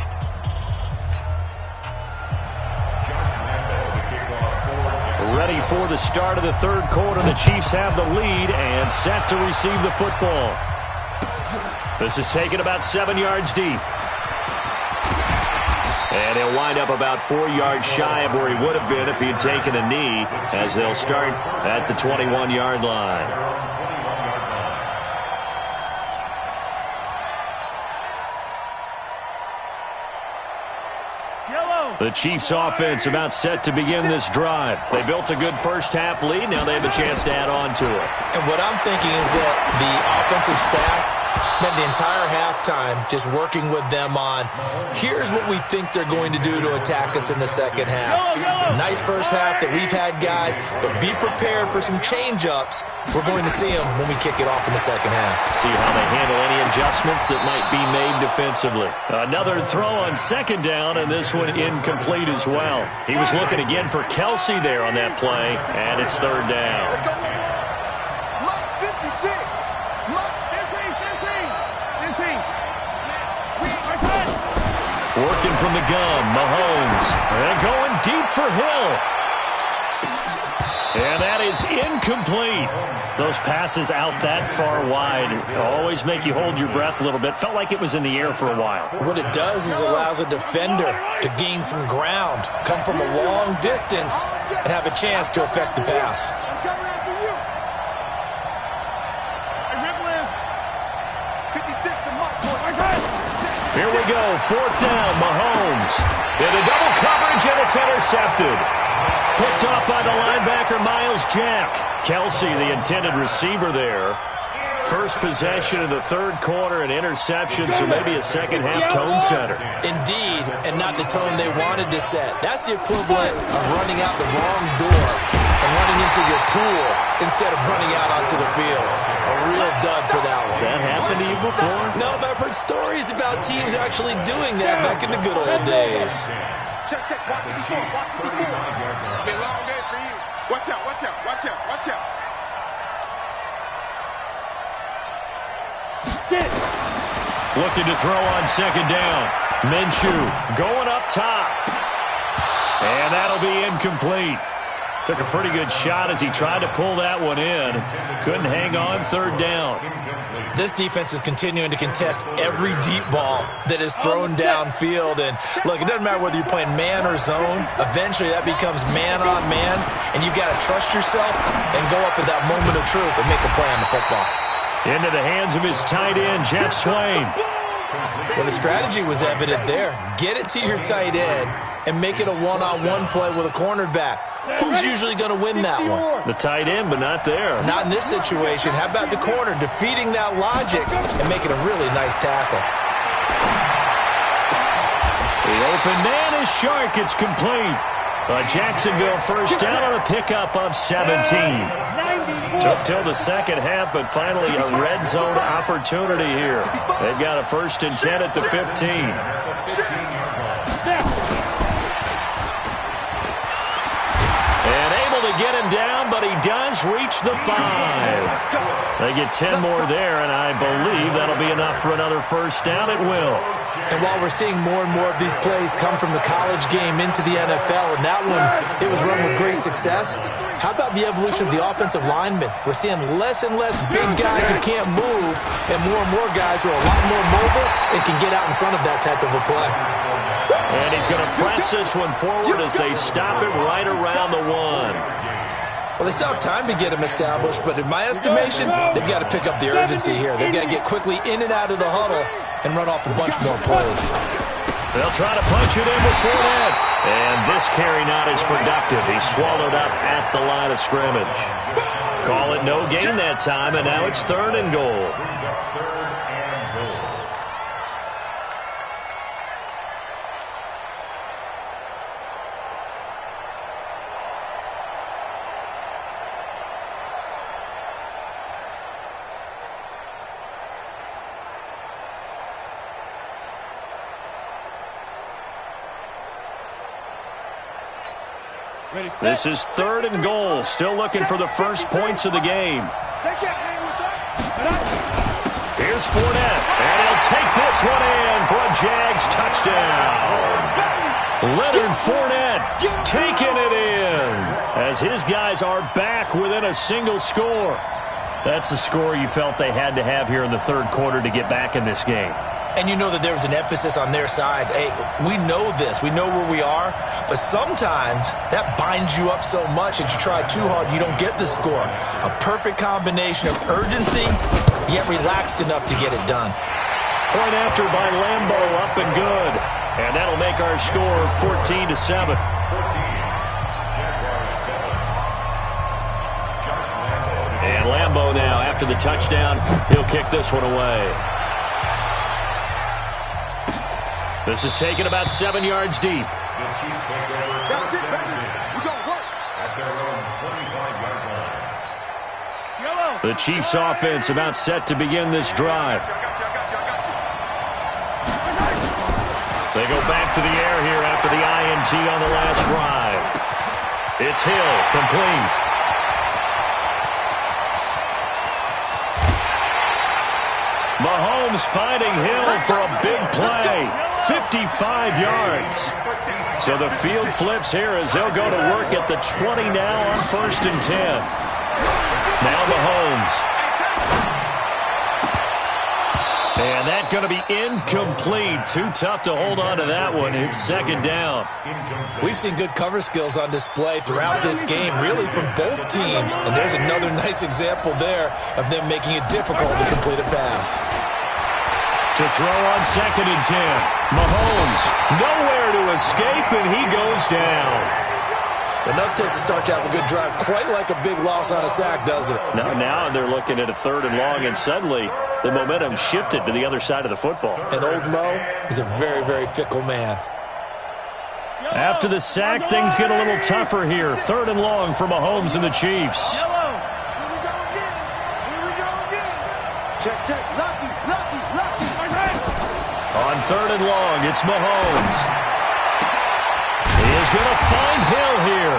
Ready for the start of the 3rd quarter. The Chiefs have the lead and set to receive the football. This is taken about 7 yards deep. And he'll wind up about 4 yards shy of where he would have been if he had taken a knee, as they'll start at the 21-yard line. The Chiefs offense about set to begin this drive. They built a good first half lead. Now they have a chance to add on to it. And what I'm thinking is that the offensive staff spent the entire halftime just working with them on, here's what we think they're going to do to attack us in the second half. Nice first half that we've had, guys, but be prepared for some change-ups. We're going to see them when we kick it off in the second half. See how they handle any adjustments that might be made defensively. Another throw on 2nd down, and this one incomplete as well. He was looking again for Kelsey there on that play, and it's 3rd down. Let's go. Mike, 56. Working from the gun, Mahomes. And going deep for Hill. And that is incomplete. Those passes out that far wide always make you hold your breath a little bit. Felt like it was in the air for a while. What it does is allows a defender to gain some ground, come from a long distance, and have a chance to affect the pass. I'm coming after you. Hey, Ripley. 56 to Mike. Here we go, 4th down, Mahomes. Into double coverage, and it's intercepted. Picked off by the linebacker, Miles Jack. Kelsey, the intended receiver there. First possession of the third quarter, an interception, so maybe a second-half tone setter. Indeed, and not the tone they wanted to set. That's the equivalent of running out the wrong door and running into your pool instead of running out onto the field. A real dud for that one. Has that happened to you before? No, but I've heard stories about teams actually doing that back in the good old days. Check, check, watch the before, watch the before. It's been a long day for you. Watch out, watch out, watch out, watch out. Get. Looking to throw on second down. Minshew going up top. And that'll be incomplete. Took a pretty good shot as he tried to pull that one in. Couldn't hang on third down. This defense is continuing to contest every deep ball that is thrown downfield. And look, it doesn't matter whether you're playing man or zone. Eventually that becomes man on man. And you've got to trust yourself and go up at that moment of truth and make a play on the football. Into the hands of his tight end, Jeff Swain. Well, the strategy was evident there. Get it to your tight end and make it a one-on-one play with a cornerback. Who's usually going to win that one? The tight end, but not there. Not in this situation. How about the corner defeating that logic and making a really nice tackle? The open man is Shark. It's complete. A Jacksonville first down on a pickup of 17. Took till the second half, but finally a red zone opportunity here. They've got a 1st and 10 at the 15. And able to get him down, but he does reach the 5. They get 10 more there, and I believe that'll be enough for another first down. It will. And while we're seeing more and more of these plays come from the college game into the NFL, and that one, it was run with great success, how about the evolution of the offensive linemen? We're seeing less and less big guys who can't move, and more guys who are a lot more mobile and can get out in front of that type of a play. And he's going to press this one forward as they stop it right around the 1. Well, they still have time to get him established, but in my estimation, they've got to pick up the urgency here. They've got to get quickly in and out of the huddle and run off a bunch more plays. They'll try to punch it in with Fournette. And this carry not as productive. He's swallowed up at the line of scrimmage. Call it no gain that time, and now it's 3rd and goal. This is 3rd and goal. Still looking for the first points of the game. Here's Fournette, and he'll take this one in for a Jags touchdown. Leonard Fournette taking it in as his guys are back within a single score. That's the score you felt they had to have here in the third quarter to get back in this game. And you know that there was an emphasis on their side. Hey, we know this. We know where we are. But sometimes that binds you up so much that you try too hard, you don't get the score. A perfect combination of urgency, yet relaxed enough to get it done. Point after by Lambo, up and good. And that'll make our score 14-7. And Lambo now, after the touchdown, he'll kick this one away. This is taken about 7 yards deep. That's it, baby. We're going to work. At their own 25-yard line. The Chiefs offense about set to begin this drive. They go back to the air here after the INT on the last drive. It's Hill, complete. Mahomes finding Hill for a big play. 55 yards. So the field flips here as they'll go to work at the 20 now on 1st and 10. Now Mahomes. And that's going to be incomplete. Too tough to hold on to that one. It's 2nd down. We've seen good cover skills on display throughout this game, really from both teams. And there's another nice example there of them making it difficult to complete a pass. To throw on 2nd and 10. Mahomes, nowhere to escape, and he goes down. Enough takes to start to have a good drive. Quite like a big loss on a sack, does it? Now they're looking at a 3rd and long, and suddenly the momentum shifted to the other side of the football. And old Mo is a very, very fickle man. After the sack, things get a little tougher here. 3rd and long for Mahomes and the Chiefs. Here we go again. Check. Lucky. On 3rd and long, it's Mahomes. He is going to find Hill here.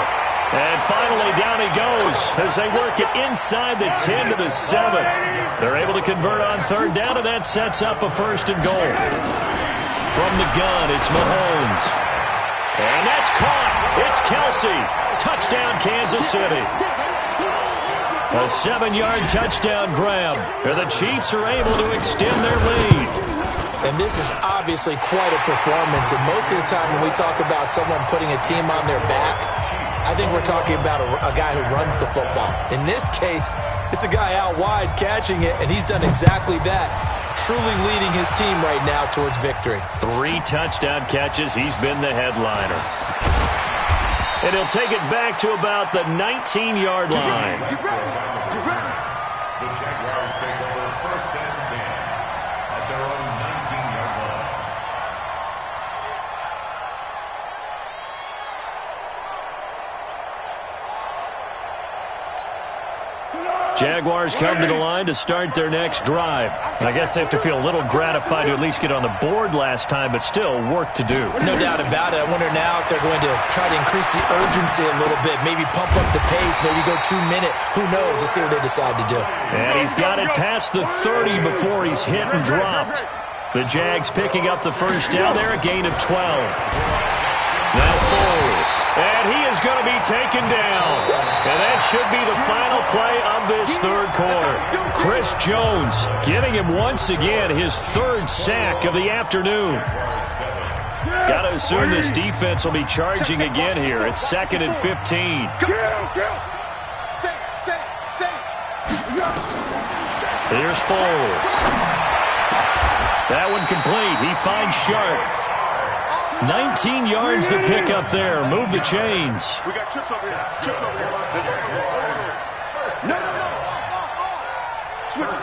And finally, down he goes as they work it inside the 10 to the 7. They're able to convert on 3rd down, and that sets up a 1st and goal. From the gun, it's Mahomes. And that's caught. It's Kelsey. Touchdown, Kansas City. A 7-yard touchdown grab. And the Chiefs are able to extend their lead. And this is obviously quite a performance. And most of the time when we talk about someone putting a team on their back, I think we're talking about a guy who runs the football. In this case, it's a guy out wide catching it, and he's done exactly that. Truly leading his team right now towards victory. 3 touchdown catches. He's been the headliner. And he'll take it back to about the 19-yard line. The Jaguars take over 1st and 10 at their own 19-yard line. Jaguars come to the line to start their next drive. I guess they have to feel a little gratified to at least get on the board last time, but still work to do. No doubt about it. I wonder now if they're going to try to increase the urgency a little bit, maybe pump up the pace, maybe go 2-minute. Who knows? Let's see what they decide to do. And he's got it past the 30 before he's hit and dropped. The Jags picking up the 1st down there, a gain of 12. Now Foles, and he is going to be taken down. And that should be the final play of this 3rd quarter. Chris Jones giving him once again his 3rd sack of the afternoon. Got to assume this defense will be charging again here. It's 2nd and 15. Here's Foles. That one complete. He finds Sharp. 19 yards to pick up there. Move the chains. We got chips over here. No. Switch.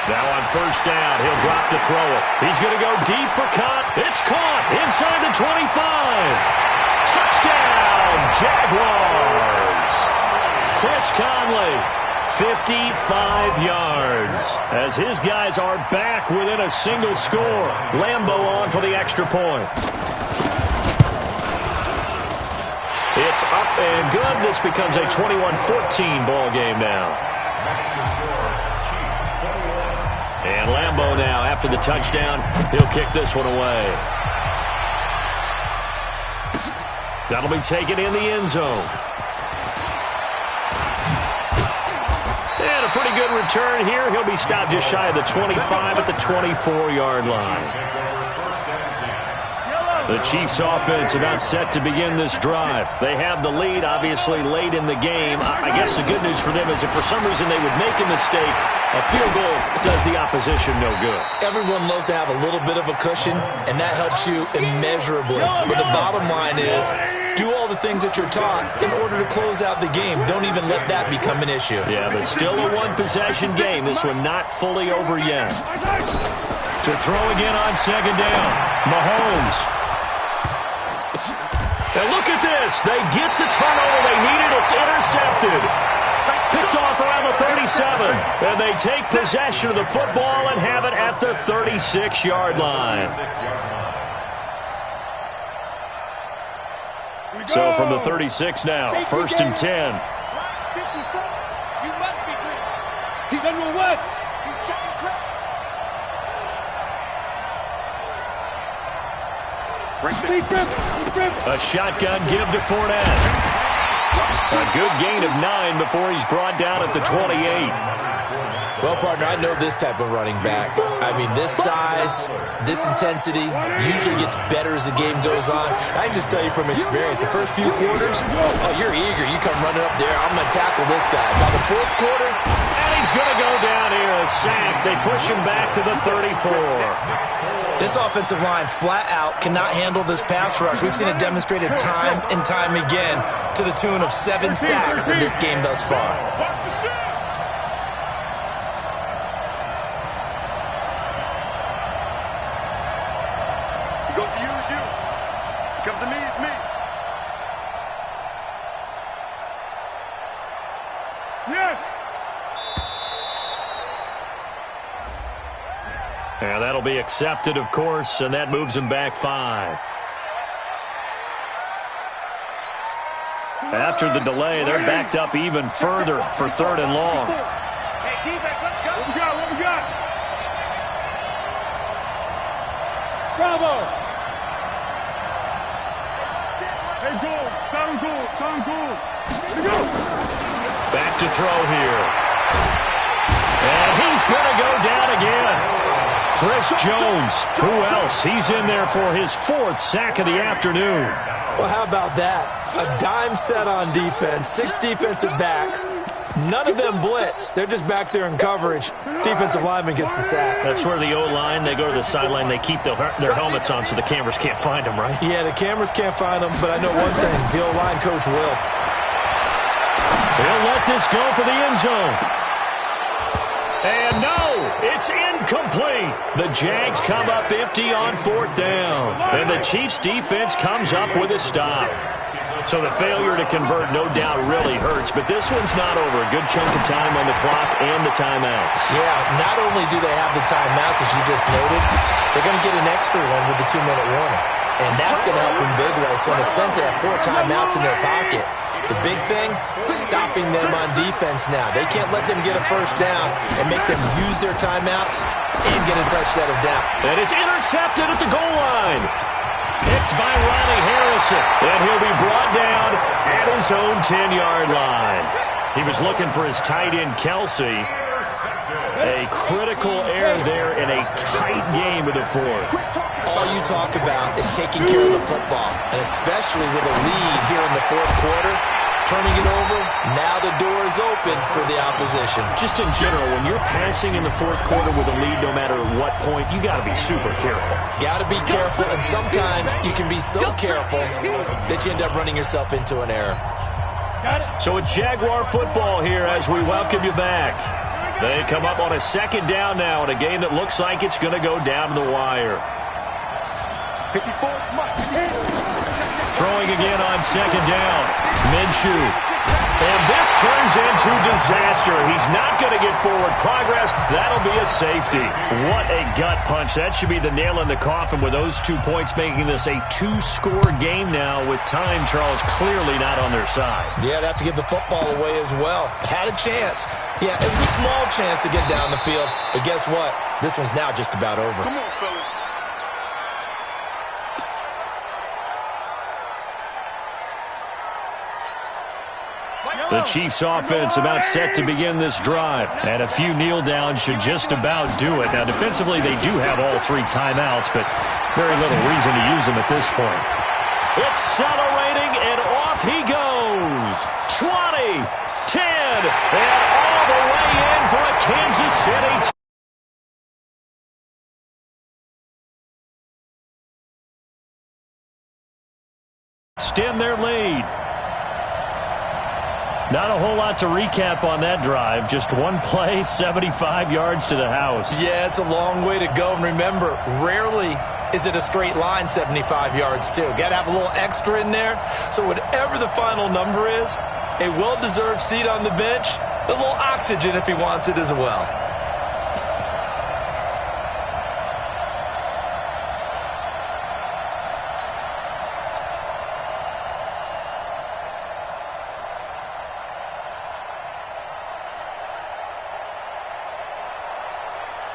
Now on 1st down, he'll drop to throw it. He's going to go deep for caught. It's caught inside the 25. Touchdown, Jaguars. Chris Conley, 55 yards. As his guys are back within a single score. Lambeau on for the extra point. It's up and good. This becomes a 21-14 ball game now. And Lambeau now, after the touchdown, he'll kick this one away. That'll be taken in the end zone. And a pretty good return here. He'll be stopped just shy of the 25 at the 24-yard line. The Chiefs offense about set to begin this drive. They have the lead, obviously, late in the game. I guess the good news for them is if for some reason they would make a mistake, a field goal does the opposition no good. Everyone loves to have a little bit of a cushion, and that helps you immeasurably. But the bottom line is, do all the things that you're taught in order to close out the game. Don't even let that become an issue. Yeah, but still a one-possession game. This one not fully over yet. To throw again on 2nd down, Mahomes. And look at this. They get the turnover they needed. It's intercepted. Picked off around the 37. And they take possession of the football and have it at the 36-yard line. So from the 36 now, 1st and 10. He's on your west. He's checking crap. A shotgun give to Fournette. A good gain of 9 before he's brought down at the 28. Well, partner, I know this type of running back. I mean, this size, this intensity usually gets better as the game goes on. I can just tell you from experience, the first few quarters, oh, you're eager. You come running up there, I'm going to tackle this guy. By the fourth quarter, and he's going to go down here, a sack. They push him back to the 34. This offensive line flat out cannot handle this pass rush. We've seen it demonstrated time and time again to the tune of 7 sacks in this game thus far. And that'll be accepted, of course, and that moves him back 5. After the delay, they're backed up even further for 3rd and long. Hey, defense, let's go. What we got? What we got? Bravo. Hey, goal. Down goal. Down goal. Here we go. Back to throw here. And he's going to go down again. Chris Jones, who else? He's in there for his 4th sack of the afternoon. Well, how about that? A dime set on defense, 6 defensive backs. None of them blitz. They're just back there in coverage. Defensive lineman gets the sack. That's where the O-line, they go to the sideline, they keep their helmets on so the cameras can't find them, right? Yeah, the cameras can't find them, but I know one thing. The O-line coach will. He'll let this go for the end zone. And no, it's incomplete. The Jags come up empty on 4th down. And the Chiefs' defense comes up with a stop. So the failure to convert no doubt really hurts, but this one's not over. A good chunk of time on the clock and the timeouts. Yeah, not only do they have the timeouts, as you just noted, they're going to get an extra one with the 2-minute warning. And that's going to help them big way. So in a sense, they have 4 timeouts in their pocket. The big thing, stopping them on defense now. They can't let them get a first down and make them use their timeouts and get a fresh set of down. And it's intercepted at the goal line. Picked by Ronnie Harrison. And he'll be brought down at his own 10-yard line. He was looking for his tight end, Kelsey. A critical error there in a tight game of the 4th. All you talk about is taking care of the football, and especially with a lead here in the 4th quarter, turning it over, now the door is open for the opposition. Just in general, when you're passing in the 4th quarter with a lead, no matter what point, you got to be super careful. Got to be careful, and sometimes you can be so careful that you end up running yourself into an error. So it's Jaguar football here as we welcome you back. They come up on a 2nd down now in a game that looks like it's going to go down to the wire. 54, Throwing again on 2nd down. Minshew. And this turns into disaster. He's not going to get forward progress. That'll be a safety. What a gut punch. That should be the nail in the coffin with those 2 points, making this a 2-score game now with time, Charles, clearly not on their side. Yeah, they have to give the football away as well. Had a chance. Yeah, it was a small chance to get down the field. But guess what? This one's now just about over. Come on, fellas. The Chiefs offense about set to begin this drive. And a few kneel downs should just about do it. Now, defensively, they do have all 3 timeouts, but very little reason to use them at this point. Accelerating, and off he goes. 20, 10, and all the way in for a Kansas City. Stem their lead. Not a whole lot to recap on that drive. Just one play, 75 yards to the house. Yeah, it's a long way to go. And remember, rarely is it a straight line 75 yards, too. Got to have a little extra in there. So whatever the final number is, a well-deserved seat on the bench, a little oxygen if he wants it as well.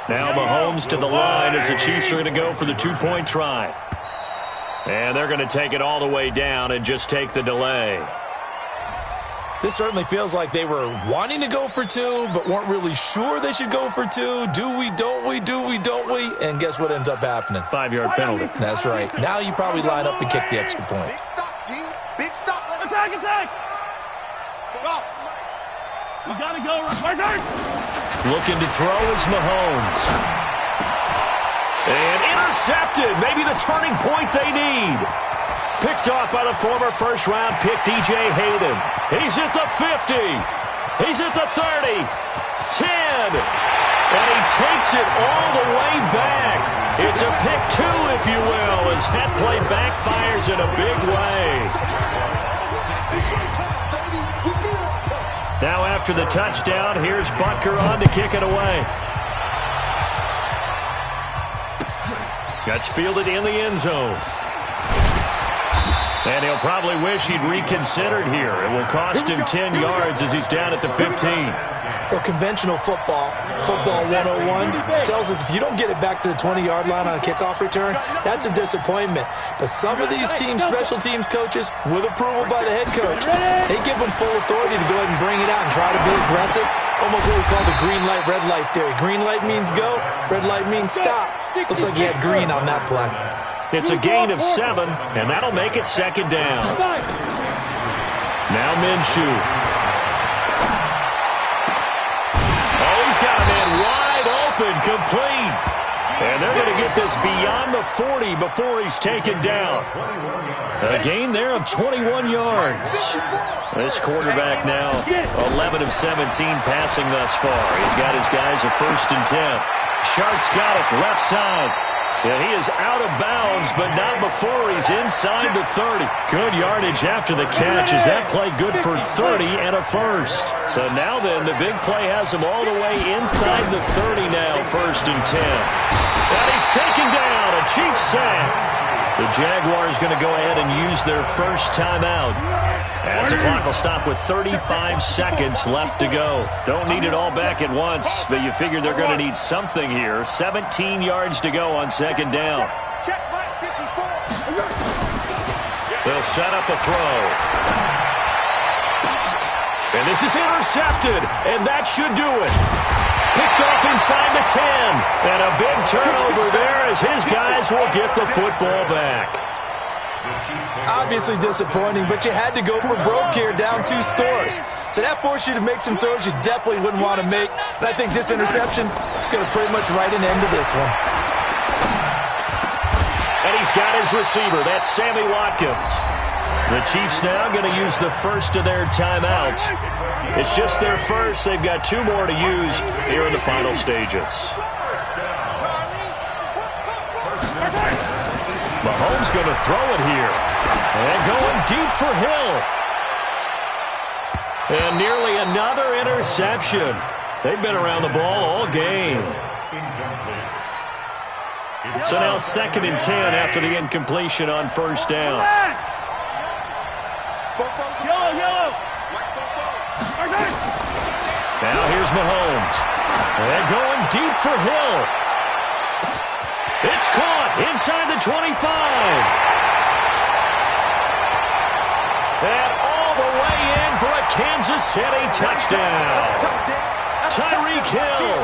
Now Mahomes to the line as the Chiefs are going to go for the 2-point try. And they're going to take it all the way down and just take the delay. This certainly feels like they were wanting to go for two, but weren't really sure they should go for two. Do we, don't we, do we, don't we? And guess what ends up happening? 5-yard penalty. That's right. Now you probably line up and kick the extra point. Big stop, G. Big stop. Attack, attack. Go. You got to go. Looking to throw is Mahomes. And intercepted. Maybe the turning point they need. Picked off by the former first-round pick, DJ Hayden. He's at the 50. He's at the 30. 10. And he takes it all the way back. It's a pick two, if you will, as that play backfires in a big way. Now after the touchdown, here's Butker on to kick it away. That's fielded in the end zone. And he'll probably wish he'd reconsidered here. It will cost him 10 yards as he's down at the 15. Well, conventional football 101, tells us if you don't get it back to the 20-yard line on a kickoff return, that's a disappointment. But some of these team special teams coaches, with approval by the head coach, they give them full authority to go ahead and bring it out and try to be aggressive. Almost what we call the green light, red light theory. Green light means go, red light means stop. Looks like he had green on that play. It's a gain of 7, and that'll make it second down. Now Minshew. Oh, he's got a man wide open, complete. And they're going to get this beyond the 40 before he's taken down. A gain there of 21 yards. This quarterback now 11 of 17 passing thus far. He's got his guys a 1st and 10. Shark's got it, left side. Yeah, he is out of bounds, but not before he's inside the 30. Good yardage after the catch. Is that play good for 30 and a 1st? So now then, the big play has him all the way inside the 30 now, 1st and 10. And he's taken down, a Chiefs sack. The Jaguars going to go ahead and use their first timeout. As the clock will stop with 35 seconds left to go. Don't need it all back at once, but you figure they're going to need something here. 17 yards to go on second down. They'll set up a throw. And this is intercepted, and that should do it. Picked off inside the 10. And a big turnover there as his guys will get the football back. Obviously disappointing, but you had to go for broke here, down 2 scores. So that forced you to make some throws you definitely wouldn't want to make. And I think this interception is going to pretty much write an end to this one. And he's got his receiver. That's Sammy Watkins. The Chiefs now going to use the first of their timeouts. It's just their first. They've got 2 more to use here in the final stages. Mahomes going to throw it here. And going deep for Hill. And nearly another interception. They've been around the ball all game. So now 2nd and 10 after the incompletion on 1st down. Now here's Mahomes. And going deep for Hill. It's caught inside the 25. And all the way in for a Kansas City touchdown. Tyreek Hill,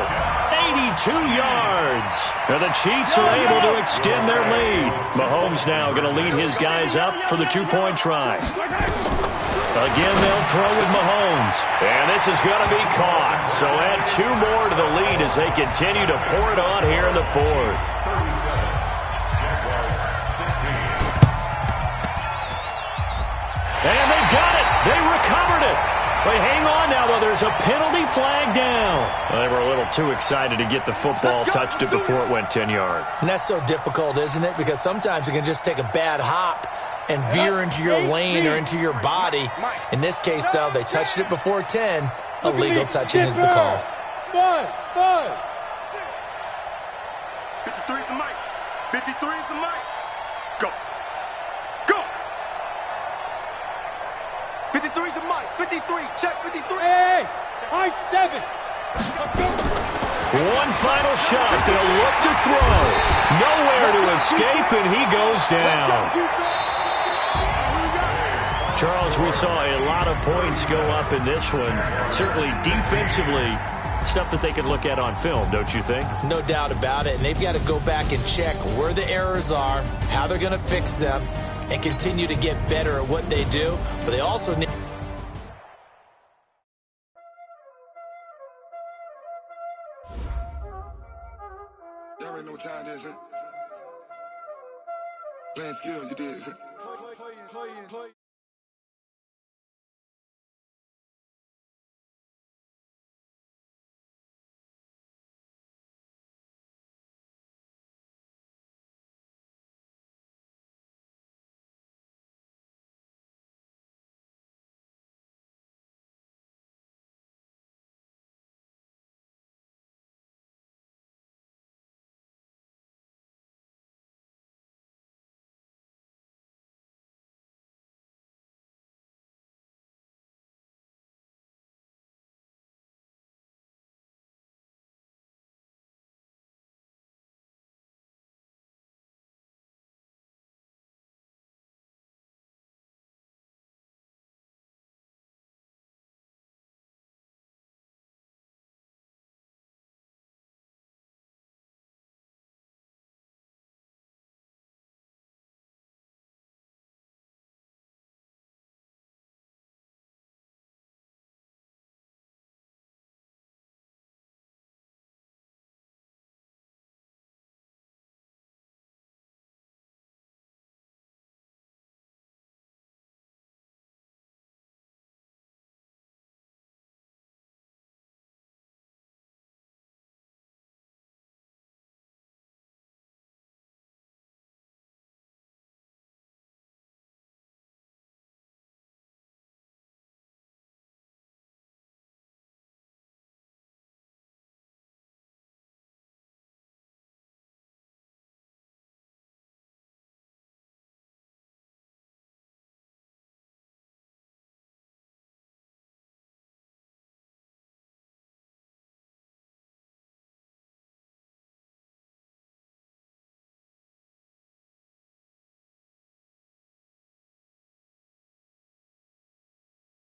82 yards. And the Chiefs are able to extend their lead. Mahomes now going to lead his guys up for the 2-point try. Again, they'll throw with Mahomes. And this is going to be caught. So add 2 more to the lead as they continue to pour it on here in the 4th. And they've got it. They recovered it. They hang on now, though. There's a penalty flag down. Well, they were a little too excited to get the football, touched it before it went 10 yards. And that's so difficult, isn't it? Because sometimes you can just take a bad hop and veer into your lane or into your body. In this case, though, they touched it before 10. Illegal touching is the call. 53 is the mic. 53 is the mic. Go. Go. 53 is the mic. 53. Check 53. Hey, I-7. One final shot. They'll look to throw. Nowhere to escape, and he goes down. Charles, we saw a lot of points go up in this one. Certainly defensively, stuff that they can look at on film, don't you think? No doubt about it. And they've got to go back and check where the errors are, how they're going to fix them, and continue to get better at what they do. But they also need... Y'all already know what time it is, huh? Playing skills, you did.